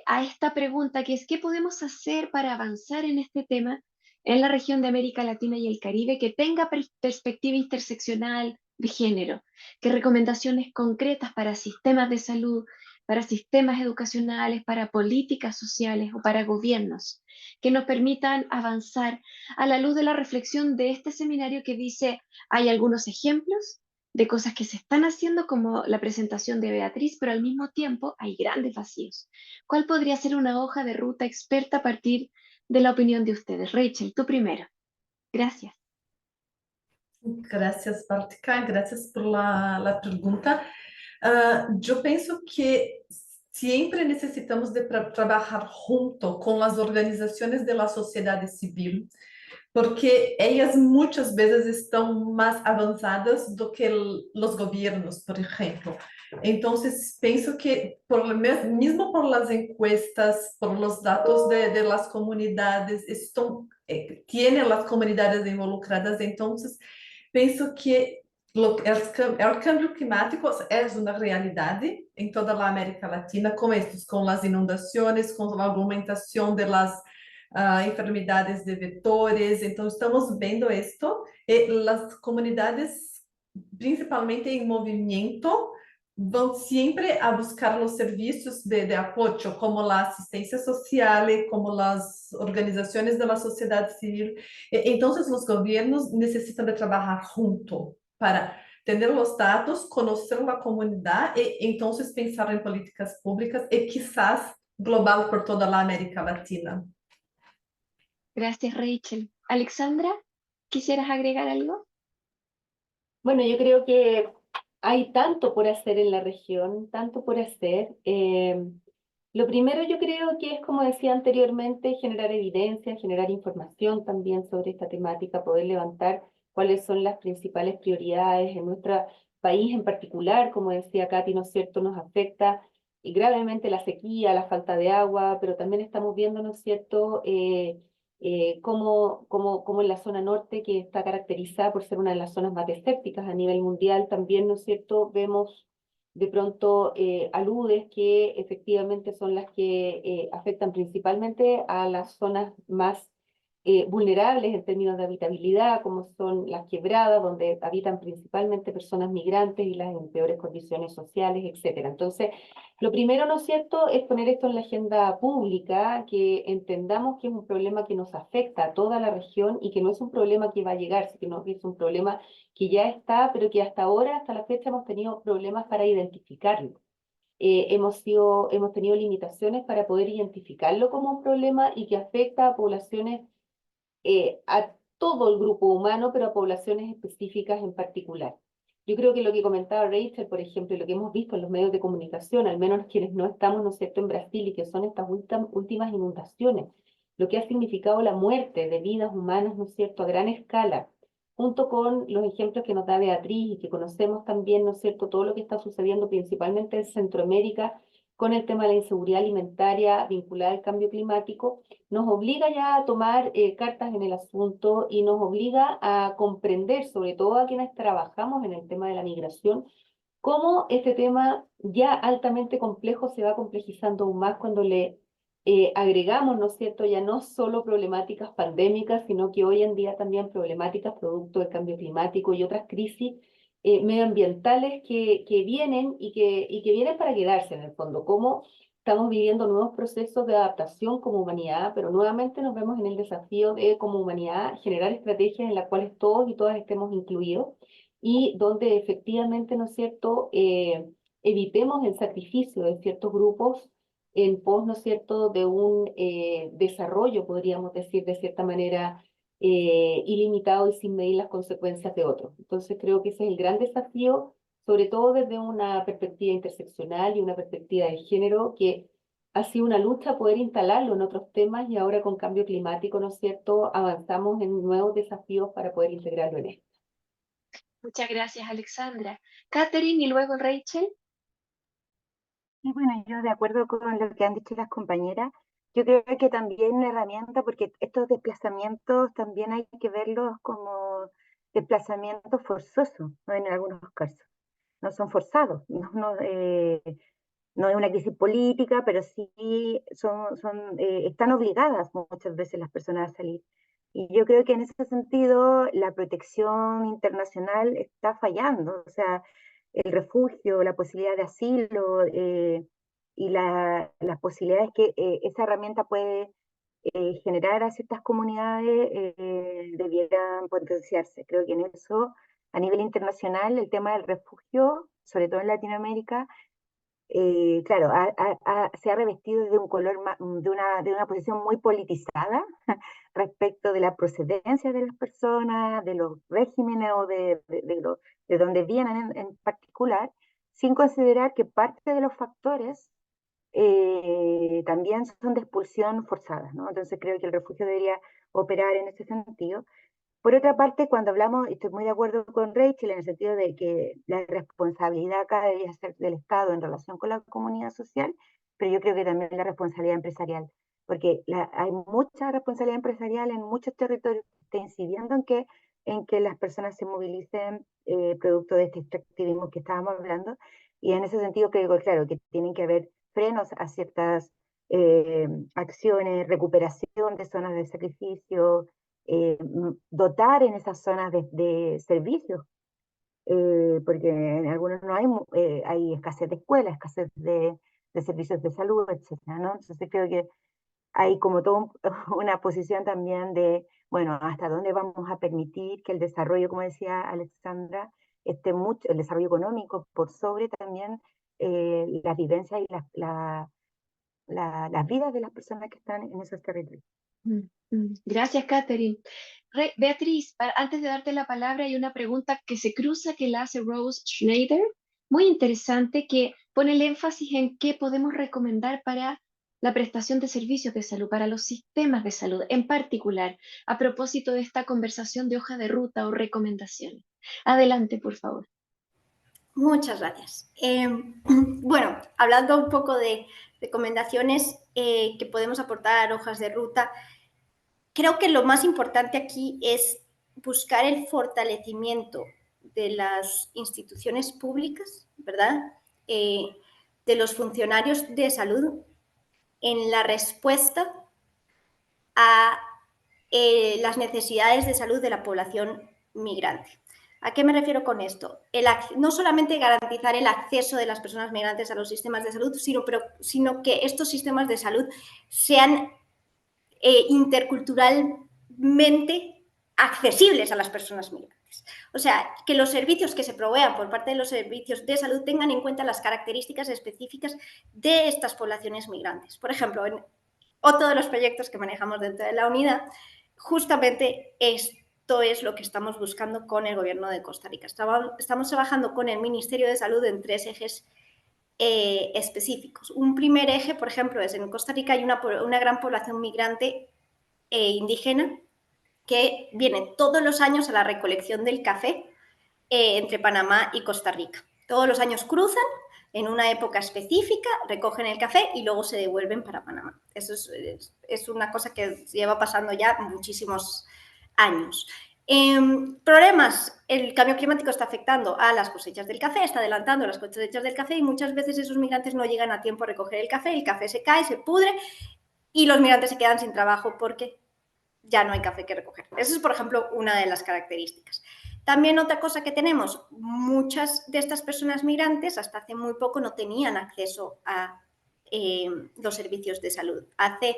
a esta pregunta, que es ¿qué podemos hacer para avanzar en este tema en la región de América Latina y el Caribe que tenga perspectiva interseccional de género? ¿Qué recomendaciones concretas para sistemas de salud, para sistemas educacionales, para políticas sociales o para gobiernos, que nos permitan avanzar a la luz de la reflexión de este seminario que dice, hay algunos ejemplos de cosas que se están haciendo como la presentación de Beatriz, pero al mismo tiempo hay grandes vacíos. ¿Cuál podría ser una hoja de ruta experta a partir de la opinión de ustedes? Rachel, tú primero. Gracias. Gracias, Báltica, gracias por la pregunta. Yo pienso que siempre necesitamos de trabajar junto con las organizaciones de la sociedad civil, porque ellas muchas veces están más avanzadas do que los gobiernos, por ejemplo. Entonces, pienso que mismo por las encuestas, por los datos de las comunidades, tienen las comunidades involucradas, entonces, penso que o cambio climático é uma realidade em toda a América Latina, com as inundações, com a aumentação das enfermidades de vetores. Então, estamos vendo isto e as comunidades, principalmente em movimento, vão sempre a buscar os serviços de apoio, como a assistência social, como as organizações da sociedade civil. Então, os governos necessitam de trabalhar junto para ter os dados, conhecer a comunidade e então pensar em políticas públicas e quizás global por toda a América Latina. Gracias, Rachel. Alexandra, ¿quisieras agregar algo? Bueno, yo creo que hay tanto por hacer en la región, tanto por hacer. Lo primero yo creo que es, como decía anteriormente, generar evidencia, generar información también sobre esta temática, poder levantar cuáles son las principales prioridades en nuestro país en particular. Como decía Katy, ¿no es cierto?, nos afecta y gravemente la sequía, la falta de agua, pero también estamos viendo, ¿no es cierto?, como en la zona norte, que está caracterizada por ser una de las zonas más desérticas a nivel mundial, también, ¿no es cierto?, vemos de pronto aludes que efectivamente son las que afectan principalmente a las zonas más vulnerables en términos de habitabilidad, como son las quebradas, donde habitan principalmente personas migrantes y las en peores condiciones sociales, etcétera. Entonces, lo primero, ¿no es cierto?, es poner esto en la agenda pública, que entendamos que es un problema que nos afecta a toda la región y que no es un problema que va a llegar, sino que es un problema que ya está, pero que hasta ahora, hasta la fecha, hemos tenido problemas para identificarlo. Hemos tenido limitaciones para poder identificarlo como un problema y que afecta a poblaciones, a todo el grupo humano, pero a poblaciones específicas en particular. Yo creo que lo que comentaba Rachel, por ejemplo, y lo que hemos visto en los medios de comunicación, al menos quienes no estamos, ¿no es cierto?, en Brasil, y que son estas últimas inundaciones, lo que ha significado la muerte de vidas humanas, ¿no es cierto?, a gran escala, junto con los ejemplos que nos da Beatriz y que conocemos también, ¿no es cierto?, todo lo que está sucediendo principalmente en Centroamérica con el tema de la inseguridad alimentaria vinculada al cambio climático, nos obliga ya a tomar cartas en el asunto y nos obliga a comprender, sobre todo a quienes trabajamos en el tema de la migración, cómo este tema ya altamente complejo se va complejizando aún más cuando le agregamos, ¿no es cierto?, ya no solo problemáticas pandémicas, sino que hoy en día también problemáticas producto del cambio climático y otras crisis medioambientales que vienen y que vienen para quedarse en el fondo, como estamos viviendo nuevos procesos de adaptación como humanidad, pero nuevamente nos vemos en el desafío de, como humanidad, generar estrategias en las cuales todos y todas estemos incluidos y donde efectivamente, ¿no es cierto?, evitemos el sacrificio de ciertos grupos en pos, ¿no es cierto?, de un desarrollo, podríamos decir, de cierta manera, ilimitado y sin medir las consecuencias de otros. Entonces creo que ese es el gran desafío, sobre todo desde una perspectiva interseccional y una perspectiva de género, que ha sido una lucha poder instalarlo en otros temas y ahora con cambio climático, ¿no es cierto?, avanzamos en nuevos desafíos para poder integrarlo en esto. Muchas gracias, Alexandra. Catherine y luego Rachel. Y bueno, yo de acuerdo con lo que han dicho las compañeras, yo creo que también una herramienta, porque estos desplazamientos también hay que verlos como desplazamientos forzosos, ¿no?, en algunos casos. No son forzados, no es una crisis política, pero sí están obligadas muchas veces las personas a salir. Y yo creo que en ese sentido la protección internacional está fallando, o sea, el refugio, la posibilidad de asilo, y las posibilidades que esa herramienta puede generar a ciertas comunidades debieran potenciarse. Creo que en eso, a nivel internacional, el tema del refugio, sobre todo en Latinoamérica, claro, se ha revestido de un color, de una posición muy politizada respecto de la procedencia de las personas, de los regímenes o de donde vienen en particular, sin considerar que parte de los factores también son de expulsión forzada, ¿no? Entonces creo que el refugio debería operar en ese sentido. Por otra parte, cuando hablamos, estoy muy de acuerdo con Rachel en el sentido de que la responsabilidad acá debería ser del Estado en relación con la comunidad social, pero yo creo que también la responsabilidad empresarial, porque hay mucha responsabilidad empresarial en muchos territorios que está incidiendo en que las personas se movilicen producto de este extractivismo que estábamos hablando, y en ese sentido creo que, claro, que tienen que haber frenos a ciertas acciones, recuperación de zonas de sacrificio, dotar en esas zonas de servicios, porque en algunos no hay, hay escasez de escuelas, escasez de servicios de salud, etcétera, ¿no? Entonces creo que hay como toda una posición también de, bueno, hasta dónde vamos a permitir que el desarrollo, como decía Alexandra, esté mucho, el desarrollo económico por sobre también las vivencias y las vidas de las personas que están en esos territorios. Gracias, Catherine. Beatriz, antes de darte la palabra, hay una pregunta que se cruza que la hace Rose Schneider, muy interesante, que pone el énfasis en qué podemos recomendar para la prestación de servicios de salud, para los sistemas de salud, en particular, a propósito de esta conversación de hoja de ruta o recomendaciones. Adelante, por favor. Muchas gracias. Bueno, hablando un poco de recomendaciones que podemos aportar, hojas de ruta, creo que lo más importante aquí es buscar el fortalecimiento de las instituciones públicas, ¿verdad? De los funcionarios de salud en la respuesta a las necesidades de salud de la población migrante. ¿A qué me refiero con esto? No solamente garantizar el acceso de las personas migrantes a los sistemas de salud, sino que estos sistemas de salud sean interculturalmente accesibles a las personas migrantes. O sea, que los servicios que se provean por parte de los servicios de salud tengan en cuenta las características específicas de estas poblaciones migrantes. Por ejemplo, en otro de los proyectos que manejamos dentro de la unidad, justamente esto es lo que estamos buscando con el Gobierno de Costa Rica. Estamos trabajando con el Ministerio de Salud en 3 ejes específicos. Un primer eje, por ejemplo, es en Costa Rica hay una gran población migrante indígena que viene todos los años a la recolección del café entre Panamá y Costa Rica. Todos los años cruzan en una época específica, recogen el café y luego se devuelven para Panamá. Eso es una cosa que lleva pasando ya muchísimos años. Problemas. El cambio climático está afectando a las cosechas del café, está adelantando las cosechas del café y muchas veces esos migrantes no llegan a tiempo a recoger el café se cae, se pudre y los migrantes se quedan sin trabajo porque ya no hay café que recoger. Esa es, por ejemplo, una de las características. También otra cosa que tenemos, muchas de estas personas migrantes hasta hace muy poco no tenían acceso a los servicios de salud. Hace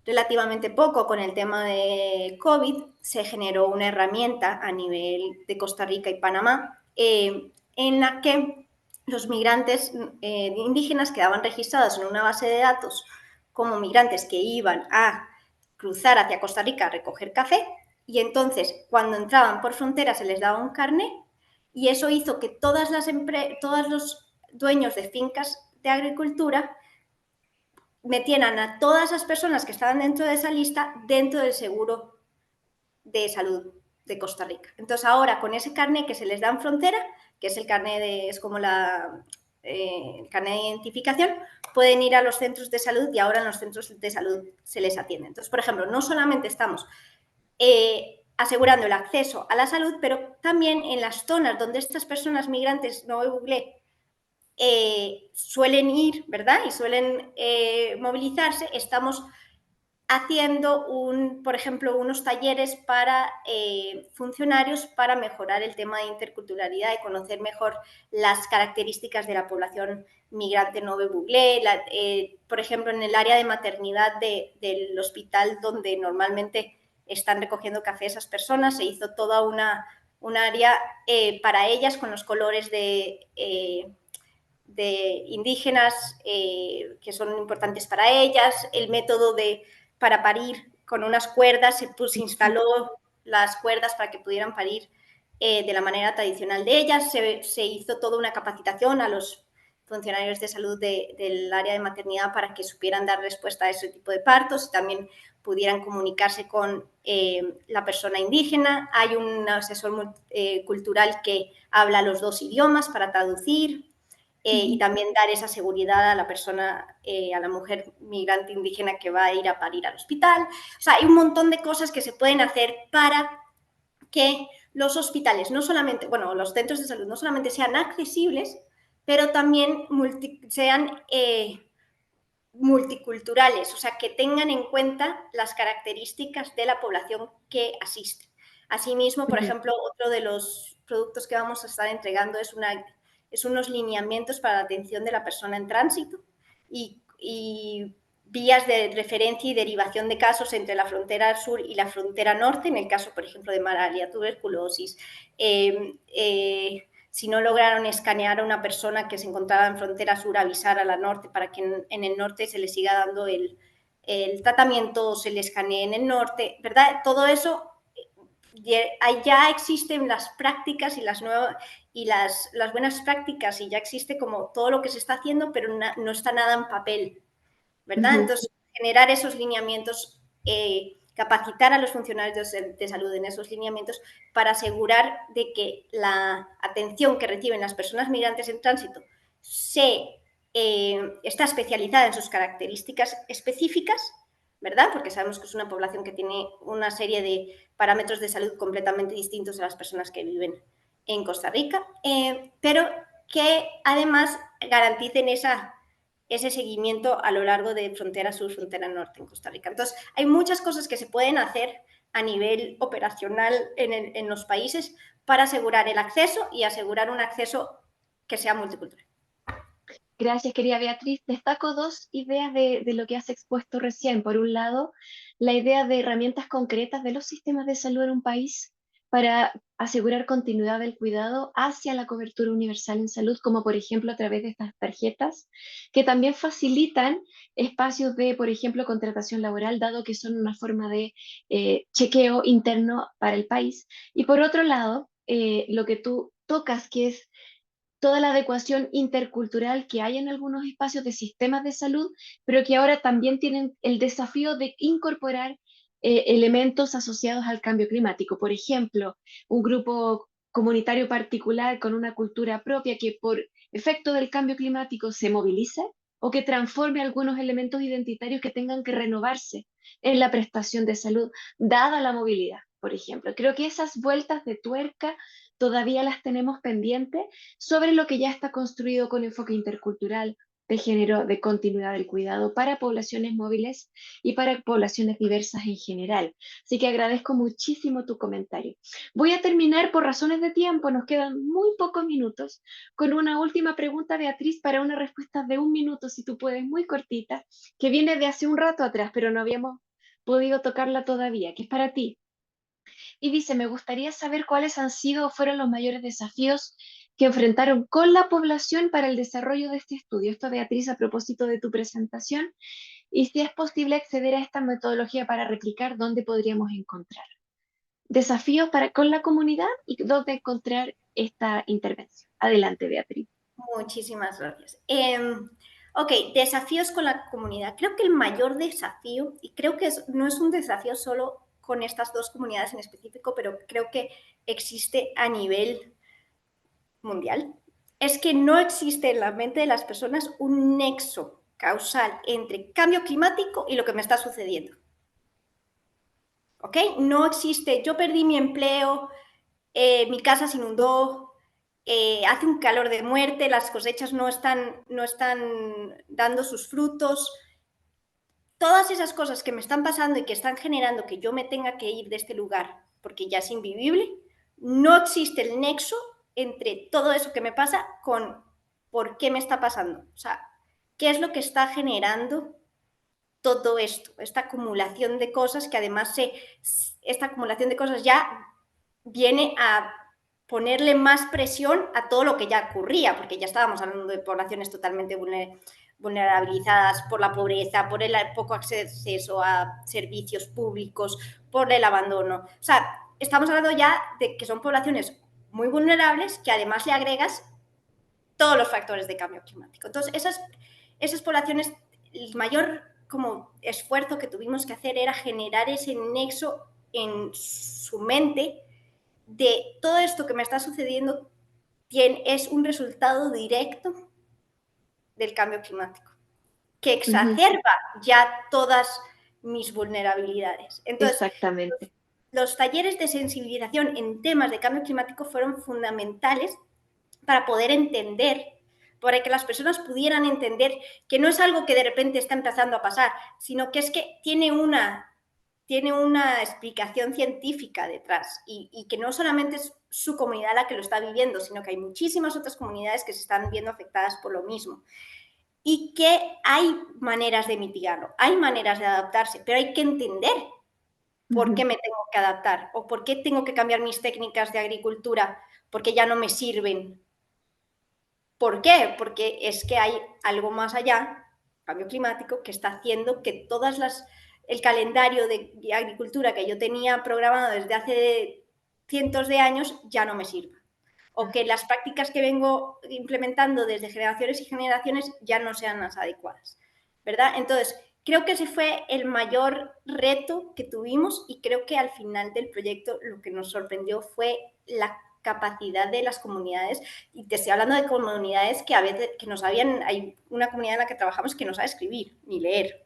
relativamente poco, con el tema de COVID, se generó una herramienta a nivel de Costa Rica y Panamá en la que los migrantes indígenas quedaban registrados en una base de datos como migrantes que iban a cruzar hacia Costa Rica a recoger café y entonces cuando entraban por frontera se les daba un carné y eso hizo que todos los dueños de fincas de agricultura metieran a todas las personas que estaban dentro de esa lista dentro del seguro de salud de Costa Rica. Entonces ahora con ese carné que se les da en frontera, que es el carné es como el carné de identificación, pueden ir a los centros de salud y ahora en los centros de salud se les atiende. Entonces, por ejemplo, no solamente estamos asegurando el acceso a la salud, pero también en las zonas donde estas personas migrantes no googleé suelen ir, ¿verdad? Y suelen movilizarse, estamos haciendo, por ejemplo, unos talleres para funcionarios para mejorar el tema de interculturalidad y conocer mejor las características de la población migrante Nove Buglé. Por ejemplo, en el área de maternidad del hospital donde normalmente están recogiendo café esas personas, se hizo toda un área para ellas con los colores de indígenas que son importantes para ellas, el método para parir con unas cuerdas, se instaló las cuerdas para que pudieran parir de la manera tradicional de ellas, se hizo toda una capacitación a los funcionarios de salud del área de maternidad para que supieran dar respuesta a ese tipo de partos y también pudieran comunicarse con la persona indígena. Hay un asesor cultural que habla los dos idiomas para traducir. Y también dar esa seguridad a la persona, a la mujer migrante indígena que va a ir a parir al hospital. O sea, hay un montón de cosas que se pueden hacer para que los hospitales, no solamente, bueno, los centros de salud no solamente sean accesibles, pero también sean multiculturales, o sea, que tengan en cuenta las características de la población que asiste. Asimismo, por ejemplo, otro de los productos que vamos a estar entregando es unos lineamientos para la atención de la persona en tránsito y vías de referencia y derivación de casos entre la frontera sur y la frontera norte, en el caso, por ejemplo, de malaria, tuberculosis. Si no lograron escanear a una persona que se encontraba en frontera sur, avisar a la norte para que en el norte se le siga dando el tratamiento, se le escanee en el norte, ¿verdad? Todo eso ya existen las prácticas y las buenas prácticas y ya existe como todo lo que se está haciendo, pero no está nada en papel, ¿verdad? Entonces, generar esos lineamientos, capacitar a los funcionarios de salud en esos lineamientos para asegurar de que la atención que reciben las personas migrantes en tránsito está especializada en sus características específicas, ¿verdad? Porque sabemos que es una población que tiene una serie de parámetros de salud completamente distintos a las personas que viven en Costa Rica, pero que además garanticen ese seguimiento a lo largo de frontera sur, frontera norte en Costa Rica. Entonces, hay muchas cosas que se pueden hacer a nivel operacional en los países para asegurar el acceso y asegurar un acceso que sea multicultural. Gracias, querida Beatriz. Destaco dos ideas de lo que has expuesto recién. Por un lado, la idea de herramientas concretas de los sistemas de salud en un país para asegurar continuidad del cuidado hacia la cobertura universal en salud, como por ejemplo a través de estas tarjetas, que también facilitan espacios de, por ejemplo, contratación laboral, dado que son una forma de chequeo interno para el país. Y por otro lado, lo que tú tocas, que es toda la adecuación intercultural que hay en algunos espacios de sistemas de salud, pero que ahora también tienen el desafío de incorporar elementos asociados al cambio climático. Por ejemplo, un grupo comunitario particular con una cultura propia que por efecto del cambio climático se movilice o que transforme algunos elementos identitarios que tengan que renovarse en la prestación de salud, dada la movilidad, por ejemplo. Creo que esas vueltas de tuerca todavía las tenemos pendientes sobre lo que ya está construido con enfoque intercultural, de género, de continuidad del cuidado para poblaciones móviles y para poblaciones diversas en general. Así que agradezco muchísimo tu comentario. Voy a terminar por razones de tiempo, nos quedan muy pocos minutos, con una última pregunta, Beatriz, para una respuesta de 1 minuto, si tú puedes, muy cortita, que viene de hace un rato atrás, pero no habíamos podido tocarla todavía, que es para ti. Y dice, me gustaría saber cuáles han sido o fueron los mayores desafíos que enfrentaron con la población para el desarrollo de este estudio. Esto, Beatriz, a propósito de tu presentación, y si es posible acceder a esta metodología para replicar, ¿dónde podríamos encontrar desafíos con la comunidad y dónde encontrar esta intervención? Adelante, Beatriz. Muchísimas gracias. Ok, desafíos con la comunidad. Creo que el mayor desafío, y creo que no es un desafío solo con estas dos comunidades en específico, pero creo que existe a nivel mundial, es que no existe en la mente de las personas un nexo causal entre cambio climático y lo que me está sucediendo. ¿Ok? No existe, yo perdí mi empleo, mi casa se inundó, hace un calor de muerte, las cosechas no están dando sus frutos. todas esas cosas que me están pasando y que están generando que yo me tenga que ir de este lugar porque ya es invivible, no existe el nexo entre todo eso que me pasa con por qué me está pasando. O sea, qué es lo que está generando todo esto, esta acumulación de cosas que además esta acumulación de cosas ya viene a ponerle más presión a todo lo que ya ocurría, porque ya estábamos hablando de poblaciones totalmente vulnerabilizadas por la pobreza, por el poco acceso a servicios públicos, por el abandono. O sea, estamos hablando ya de que son poblaciones muy vulnerables que además le agregas todos los factores de cambio climático. Entonces, esas poblaciones, el mayor como esfuerzo que tuvimos que hacer era generar ese nexo en su mente de todo esto que me está sucediendo es un resultado directo del cambio climático, que exacerba ya todas mis vulnerabilidades. Entonces, Exactamente. los talleres de sensibilización en temas de cambio climático fueron fundamentales para poder entender, para que las personas pudieran entender que no es algo que de repente está empezando a pasar, sino que es que tiene una explicación científica detrás y que no solamente es su comunidad la que lo está viviendo, sino que hay muchísimas otras comunidades que se están viendo afectadas por lo mismo. Y que hay maneras de mitigarlo, hay maneras de adaptarse, pero hay que entender por qué me tengo que adaptar o por qué tengo que cambiar mis técnicas de agricultura porque ya no me sirven. ¿Por qué? Porque es que hay algo más allá, cambio climático, que está haciendo que el calendario de agricultura que yo tenía programado desde hace cientos de años ya no me sirva. O que las prácticas que vengo implementando desde generaciones y generaciones ya no sean las adecuadas, ¿verdad? Entonces, creo que ese fue el mayor reto que tuvimos y creo que al final del proyecto lo que nos sorprendió fue la capacidad de las comunidades, y te estoy hablando de comunidades que a veces que no sabían, hay una comunidad en la que trabajamos que no sabe escribir ni leer.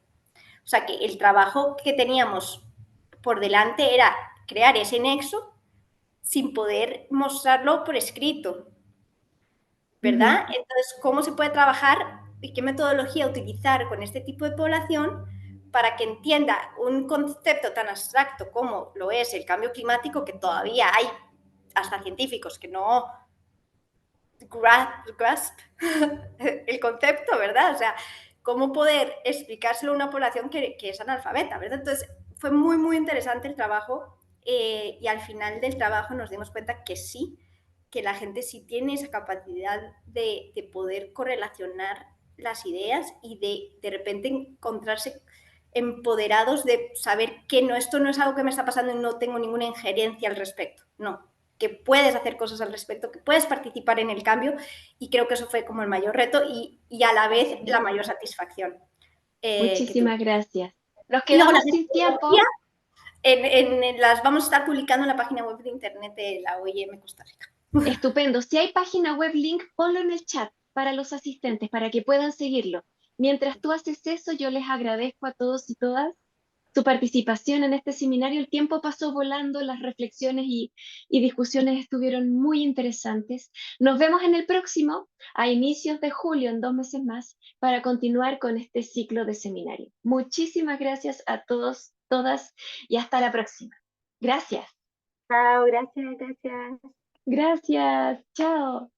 O sea, que el trabajo que teníamos por delante era crear ese nexo sin poder mostrarlo por escrito, ¿verdad? Entonces, ¿cómo se puede trabajar y qué metodología utilizar con este tipo de población para que entienda un concepto tan abstracto como lo es el cambio climático, que todavía hay hasta científicos que no grasp el concepto, ¿verdad? O sea, cómo poder explicárselo a una población que es analfabeta, ¿verdad? Entonces, fue muy, muy interesante el trabajo y al final del trabajo nos dimos cuenta que sí, que la gente sí tiene esa capacidad de poder correlacionar las ideas y de repente encontrarse empoderados de saber que no, esto no es algo que me está pasando y no tengo ninguna injerencia al respecto, no, que puedes hacer cosas al respecto, que puedes participar en el cambio, y creo que eso fue como el mayor reto y a la vez la mayor satisfacción. Muchísimas gracias. Nos Y luego quedamos sin tiempo. las vamos a estar publicando en la página web de internet de la OIM Costa Rica. Estupendo. Si hay página web link, ponlo en el chat para los asistentes, para que puedan seguirlo. Mientras tú haces eso, yo les agradezco a todos y todas su participación en este seminario. El tiempo pasó volando, las reflexiones y discusiones estuvieron muy interesantes. Nos vemos en el próximo, a inicios de julio, en 2 meses más, para continuar con este ciclo de seminario. Muchísimas gracias a todos, todas, y hasta la próxima. Gracias. Chao, gracias, gracias. Gracias. Chao.